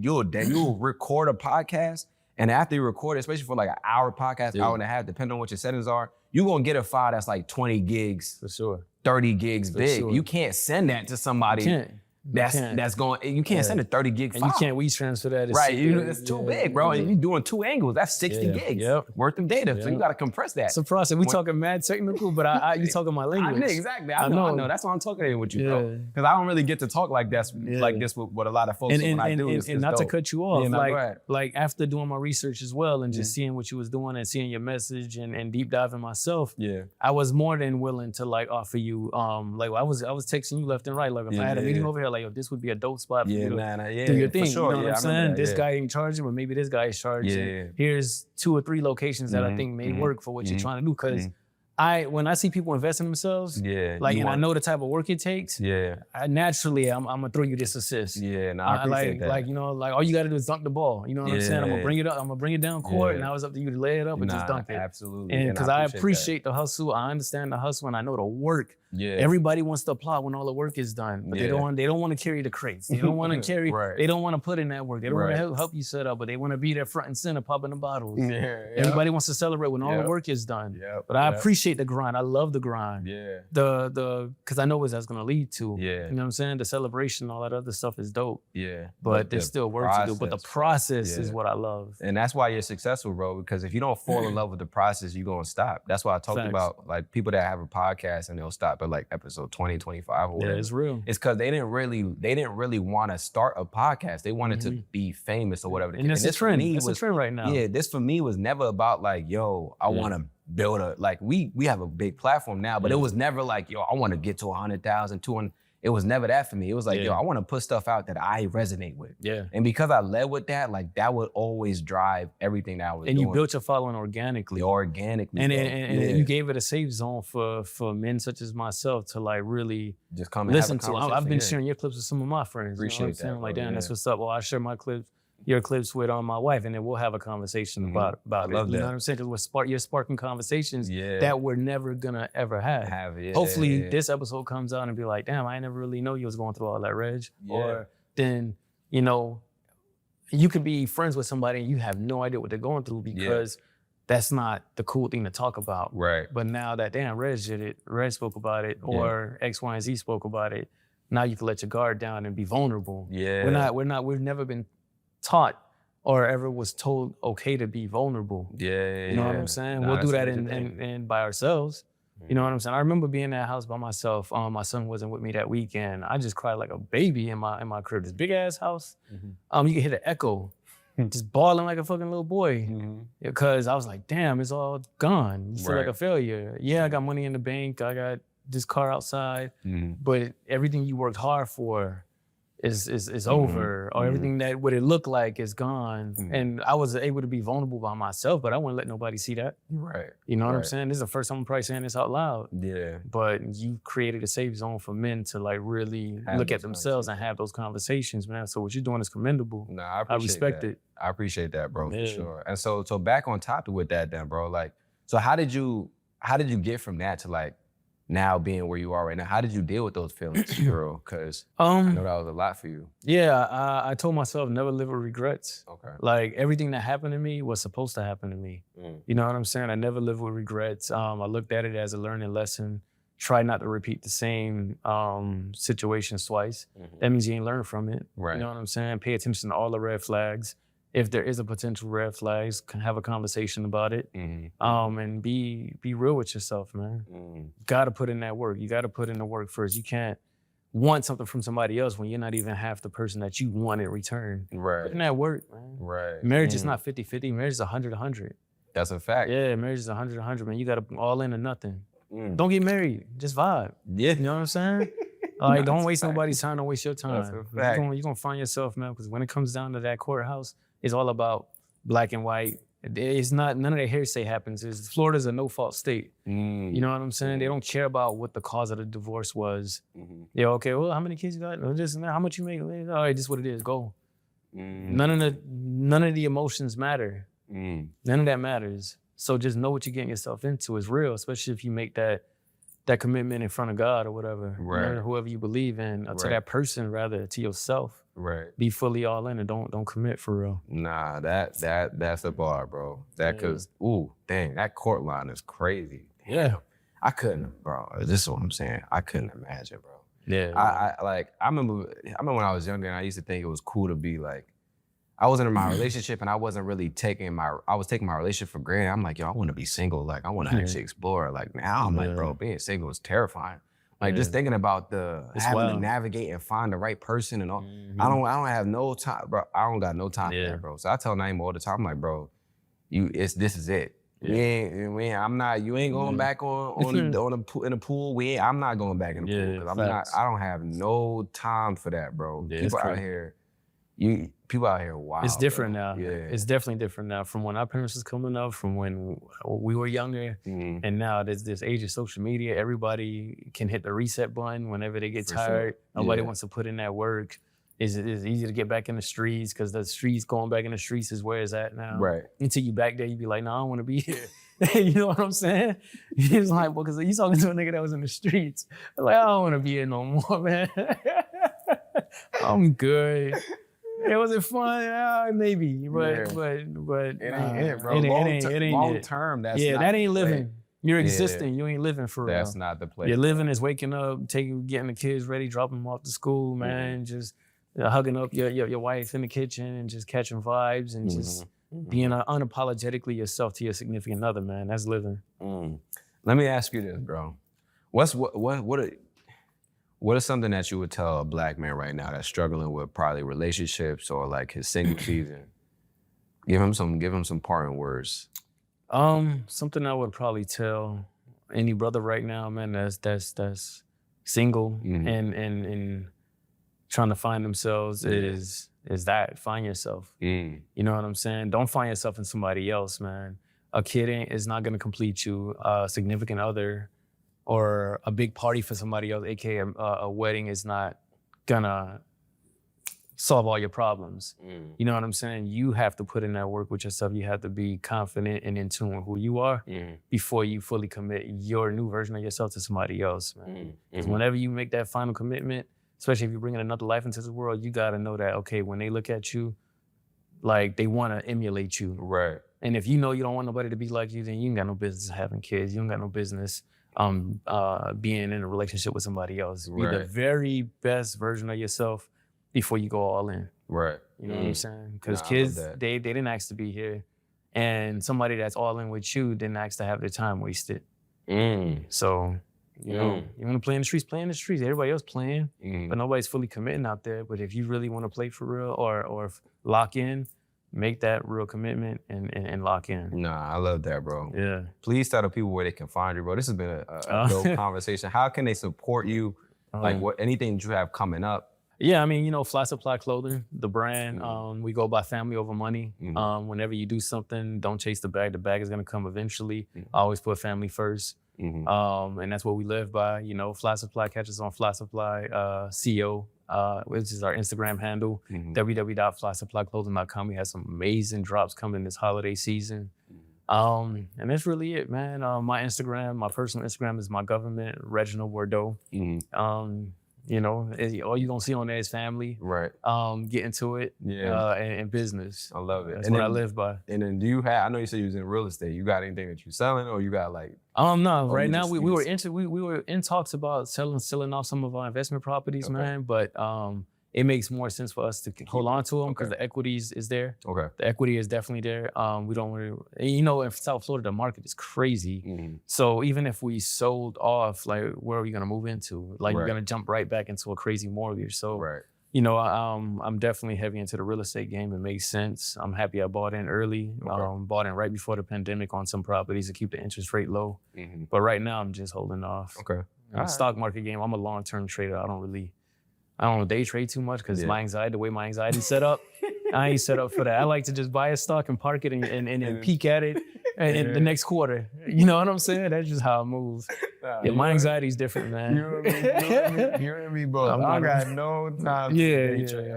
record a podcast. And after you record it, especially for like an hour podcast, hour and a half, depending on what your settings are, you're gonna get a file that's like 20 gigs, for sure, 30 gigs big. You can't send that to somebody that's going, you can't send a 30 gig file. And you can't transfer that. It's too big, bro. And you're doing 2 angles, that's 60 gigs worth of data. So you gotta compress that. It's a process. We talking mad technical, but you talking my language. Exactly. I know. That's why I'm talking with you, bro. Because I don't really get to talk like this with a lot of folks. And not to cut you off, like after doing my research as well and just seeing what you was doing and seeing your message and deep diving myself, I was more than willing to like offer you, like I was texting you left and right, like if I had a meeting over here, like, yo, this would be a dope spot for you to do your thing. For sure. You know what I'm saying? This guy ain't charging, but maybe this guy is charging. Here's 2 or 3 locations that I think may work for what you're trying to do. Because when I see people invest in themselves, and I know the type of work it takes, I naturally I'm gonna throw you this assist. I appreciate that. Like, you know, like all you gotta do is dunk the ball. You know what I'm saying? I'm gonna bring it up, I'm gonna bring it down court, and now it's up to you to lay it up and just dunk it. Absolutely. And because I appreciate the hustle, I understand the hustle, and I know the work. Everybody wants to applaud when all the work is done, but they don't want to carry the crates. They don't want to carry. They don't want to put in that work. They don't want to help you set up, but they want to be there front and center, popping the bottles. Everybody wants to celebrate when all the work is done. But I appreciate the grind. I love the grind. Because I know what that's gonna lead to. You know what I'm saying? The celebration, all that other stuff is dope. But there's still work to do. But the process is what I love. And that's why you're successful, bro. Because if you don't fall in love with the process, you're gonna stop. That's why I talked about like people that have a podcast and they'll stop at like episode 20, 25 or whatever. It's real. It's because they didn't really want to start a podcast. They wanted to be famous or whatever. And that's a trend. It's a trend right now. This for me was never about like, yo, I want to build like we have a big platform now, but it was never like, yo, I want to get to 100,000, 200. It was never that for me. It was like, yo, I want to put stuff out that I resonate with. And because I led with that, like that would always drive everything that I was doing. And you built your following organically. And you gave it a safe zone for men such as myself to like really just come and listen to. I've been sharing your clips with some of my friends. Appreciate that. Like, damn, that's what's up. Well, I share your clips with my wife, and then we'll have a conversation about it. You know what I'm saying? Because you're sparking conversations that we're never gonna ever have. Hopefully this episode comes out and be like, damn, I never really know you was going through all that, Reg. Or then, you know, you could be friends with somebody and you have no idea what they're going through because that's not the cool thing to talk about. But now that, damn, Reg did it, Reg spoke about it, or X, Y, and Z spoke about it, now you can let your guard down and be vulnerable. We've never been taught or ever was told okay to be vulnerable. You know what I'm saying? We'll do that in by ourselves. You know what I'm saying? I remember being in that house by myself. My son wasn't with me that weekend. I just cried like a baby in my crib. This big ass house. You can hear the echo, just bawling like a fucking little boy. Because I was like, damn, it's all gone. You feel like a failure. Yeah, I got money in the bank. I got this car outside. But everything you worked hard for, is over, or everything that what it looked like is gone. And I was able to be vulnerable by myself, but I wouldn't let nobody see that. Right. You know what I'm saying? This is the first time I'm probably saying this out loud. Yeah. But you created a safe zone for men to like really look at themselves and have those conversations, man. So what you're doing is commendable. Nah, I respect it. I appreciate that, bro, for sure. And so back on topic with that then, bro, like, so how did you get from that to like now being where you are right now? How did you deal with those feelings, bro? Because I know that was a lot for you. Yeah, I told myself never live with regrets. Okay. Like everything that happened to me was supposed to happen to me. You know what I'm saying? I never live with regrets. I looked at it as a learning lesson. Try not to repeat the same situations twice. That means you ain't learned from it. Right. You know what I'm saying? Pay attention to all the red flags. If there is a potential red flags, have a conversation about it. And be real with yourself, man. You gotta put in that work. You gotta put in the work first. You can't want something from somebody else when you're not even half the person that you want in return. Right. Put in that work, man. Right. Marriage is not 50-50. Marriage is 100-100. That's a fact. Yeah, marriage is 100-100, man. You gotta all in or nothing. Don't get married. Just vibe. Yeah. You know what I'm saying? Like, don't waste nobody's time. Don't waste your time. That's a fact. You're gonna find yourself, man, because when it comes down to that courthouse, it's all about black and white. It's not, none of that hearsay happens. Florida's a no-fault state. You know what I'm saying? They don't care about what the cause of the divorce was. Yeah, okay, well, how many kids you got? Just, how much you make? All right, this is what it is, go. None of the emotions matter. None of that matters. So just know what you're getting yourself into is real, especially if you make that commitment in front of God or whatever. Right. Or whoever you believe in, or to that person rather, to yourself. Right. Be fully all in and don't commit for real. Nah, that's the bar, bro. Cause dang, that court line is crazy. Yeah. I couldn't, bro. This is what I'm saying. I couldn't imagine, bro. Yeah. I remember when I was younger and I used to think it was cool to be like, I wasn't in my relationship and I wasn't really taking my relationship for granted. I'm like, yo, I want to be single. Like, I want to actually explore. Like, now I'm like, bro, being single is terrifying. Like, just thinking about having to navigate and find the right person and all. I don't have no time, bro. I don't got no time for that, bro. So I tell Naeem all the time, I'm like, bro, this is it. You ain't going back in the pool. I'm not going back in the pool because I don't have no time for that, bro. People out here wild. It's different bro. now. Yeah. It's definitely different now from when our parents was coming up, from when we were younger. And now there's this age of social media. Everybody can hit the reset button whenever they get tired. Nobody wants to put in that work. It's easy to get back in the streets because going back in the streets is where it's at now. Right. Until you back there, you be like, no, I don't want to be here. You know what I'm saying? He's like, well, because he's talking to a nigga that was in the streets. I'm like, I don't want to be here no more, man. I'm good. It wasn't fun, maybe, but it ain't it, bro. It ain't long term. That's not that ain't living. Play. You're existing. You ain't living for real. That's not the play. You're living is waking up, getting the kids ready, dropping them off to school, man. Just hugging up your wife in the kitchen and just catching vibes and just being unapologetically yourself to your significant other, man. That's living. Let me ask you this, bro. What is something that you would tell a black man right now that's struggling with probably relationships or like his single season? Give him some parting words. Something I would probably tell any brother right now, man, that's single and trying to find themselves is find yourself. You know what I'm saying? Don't find yourself in somebody else, man. A kid is not gonna complete you. A significant other or a big party for somebody else, aka a wedding, is not gonna solve all your problems. You know what I'm saying? You have to put in that work with yourself. You have to be confident and in tune with who you are before you fully commit your new version of yourself to somebody else, man. Because whenever you make that final commitment, especially if you're bringing another life into the world, you gotta know that, okay, when they look at you, like they wanna emulate you. Right. And if you know you don't want nobody to be like you, then you ain't got no business having kids. You don't got no business being in a relationship with somebody else. Be the very best version of yourself before you go all in. Right. You know what I'm saying? Because kids, they didn't ask to be here. And somebody that's all in with you didn't ask to have their time wasted. So, you know, you want to play in the streets, play in the streets. Everybody else playing, but nobody's fully committing out there. But if you really want to play for real or lock in, make that real commitment and lock in. Nah, I love that, bro. Yeah. Please tell the people where they can find you, bro. This has been a dope conversation. How can they support you? Like anything that you have coming up? Yeah, I mean, Fly Supply Clothing, the brand. We go by family over money. Whenever you do something, don't chase the bag. The bag is gonna come eventually. I always put family first. And that's what we live by. Fly Supply, catch us on Fly Supply CO, which is our Instagram handle, www.flysupplyclothing.com. We have some amazing drops coming this holiday season. And that's really it, man. My personal Instagram is my government, Reginald Bordeau. All you're gonna see on there is family. Right. Get into it. Yeah. And business. I love it. That's what I live by. And then I know you said you was in real estate. You got anything that you selling, or you got like? No. Right now we were in talks about selling off some of our investment properties, man. But it makes more sense for us to hold on to them because the equity is there. Okay. The equity is definitely there. We don't want to, in South Florida, the market is crazy. So even if we sold off, like, where are we going to move into? Like, you're going to jump right back into a crazy mortgage. So, I'm definitely heavy into the real estate game. It makes sense. I'm happy I bought in early. Bought in right before the pandemic on some properties to keep the interest rate low. But right now, I'm just holding off. Okay. Stock market game, I'm a long-term trader. I don't day trade too much because the way my anxiety set up, I ain't set up for that. I like to just buy a stock and park it and then peek at it in the next quarter. You know what I'm saying? That's just how I move. My anxiety is different, man. You and me both. I got no time to day trade.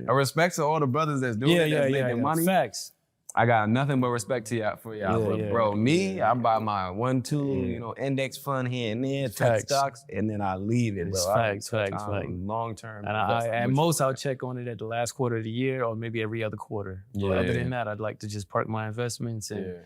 I respect to all the brothers that's doing it, that's making money. Facts. I got nothing but respect to y'all for y'all. But bro, I buy my 1-2, index fund here and there, tech stocks, and then I leave it. It's facts. Long term. And at most, I'll check on it at the last quarter of the year or maybe every other quarter. But other than that, I'd like to just park my investments and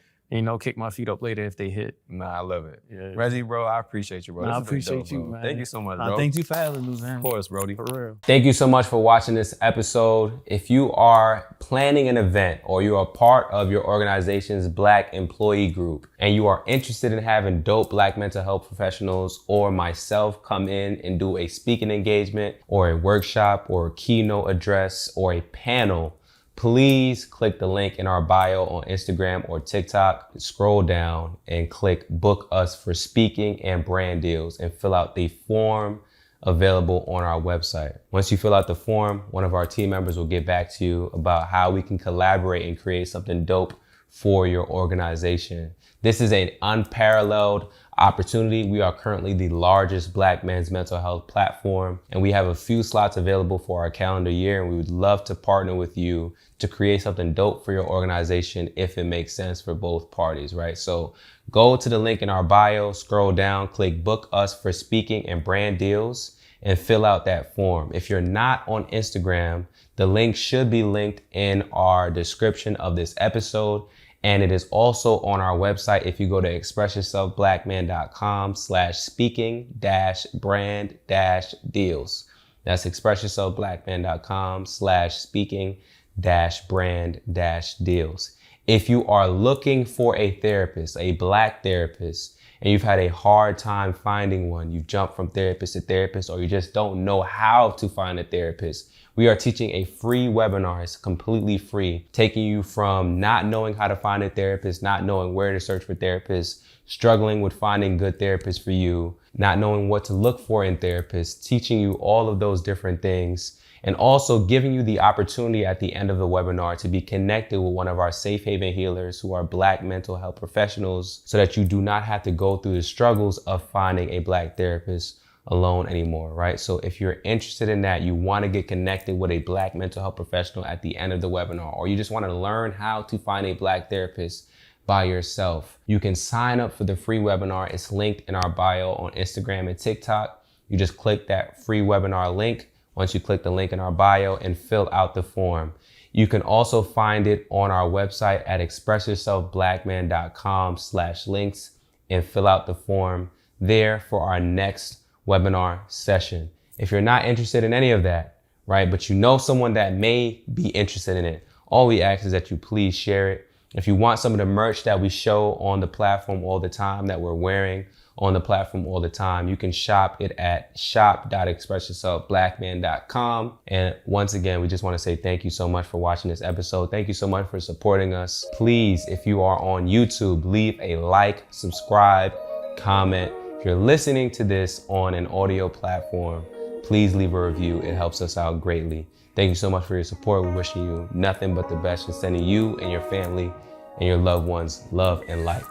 kick my feet up later if they hit. I love it. Reggie, bro, I appreciate you, bro. I appreciate you, man. Thank you so much, bro. Thank you for having me, man. Of course, Brody. For real. Thank you so much for watching this episode. If you are planning an event or you are part of your organization's Black employee group and you are interested in having dope Black mental health professionals or myself come in and do a speaking engagement or a workshop or a keynote address or a panel, please click the link in our bio on Instagram or TikTok, scroll down and click book us for speaking and brand deals and fill out the form available on our website. Once you fill out the form, one of our team members will get back to you about how we can collaborate and create something dope for your organization. This is an unparalleled opportunity. We are currently the largest Black men's mental health platform, and we have a few slots available for our calendar year, and we would love to partner with you to create something dope for your organization if it makes sense for both parties, right? So go to the link in our bio, scroll down, click book us for speaking and brand deals, and fill out that form. If you're not on Instagram, the link should be linked in our description of this episode. And it is also on our website. If you go to expressyourselfblackman.com/speaking-brand-deals. That's expressyourselfblackman.com/speaking-brand-deals. If you are looking for a therapist, a Black therapist, and you've had a hard time finding one, you've jumped from therapist to therapist, or you just don't know how to find a therapist, we are teaching a free webinar. It's completely free, taking you from not knowing how to find a therapist, not knowing where to search for therapists, struggling with finding good therapists for you, not knowing what to look for in therapists, teaching you all of those different things, and also giving you the opportunity at the end of the webinar to be connected with one of our safe haven healers who are Black mental health professionals so that you do not have to go through the struggles of finding a Black therapist alone anymore, right? So if you're interested in that, you want to get connected with a Black mental health professional at the end of the webinar, or you just want to learn how to find a Black therapist by yourself, you can sign up for the free webinar. It's linked in our bio on Instagram and TikTok. You just click that free webinar link once you click the link in our bio and fill out the form. You can also find it on our website at expressyourselfblackman.com/links and fill out the form there for our next webinar session. If you're not interested in any of that, right, but you know someone that may be interested in it, all we ask is that you please share it. If you want some of the merch that we show on the platform all the time, that we're wearing on the platform all the time, you can shop it at shop.expressyourselfblackman.com. And once again, we just want to say thank you so much for watching this episode. Thank you so much for supporting us. Please, if you are on YouTube, leave a like, subscribe, comment. If you're listening to this on an audio platform, please leave a review. It helps us out greatly. Thank you so much for your support. We're wishing you nothing but the best and sending you and your family and your loved ones love and light.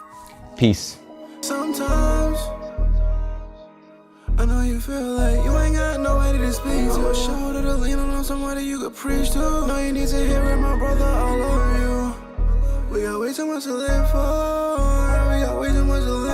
Peace. Sometimes I know you feel like you ain't got nobody to speak to. A shoulder to lean on somebody you could preach to. No, you need to hear it, my brother, I love you. We got way too much to live for. We got way too much to live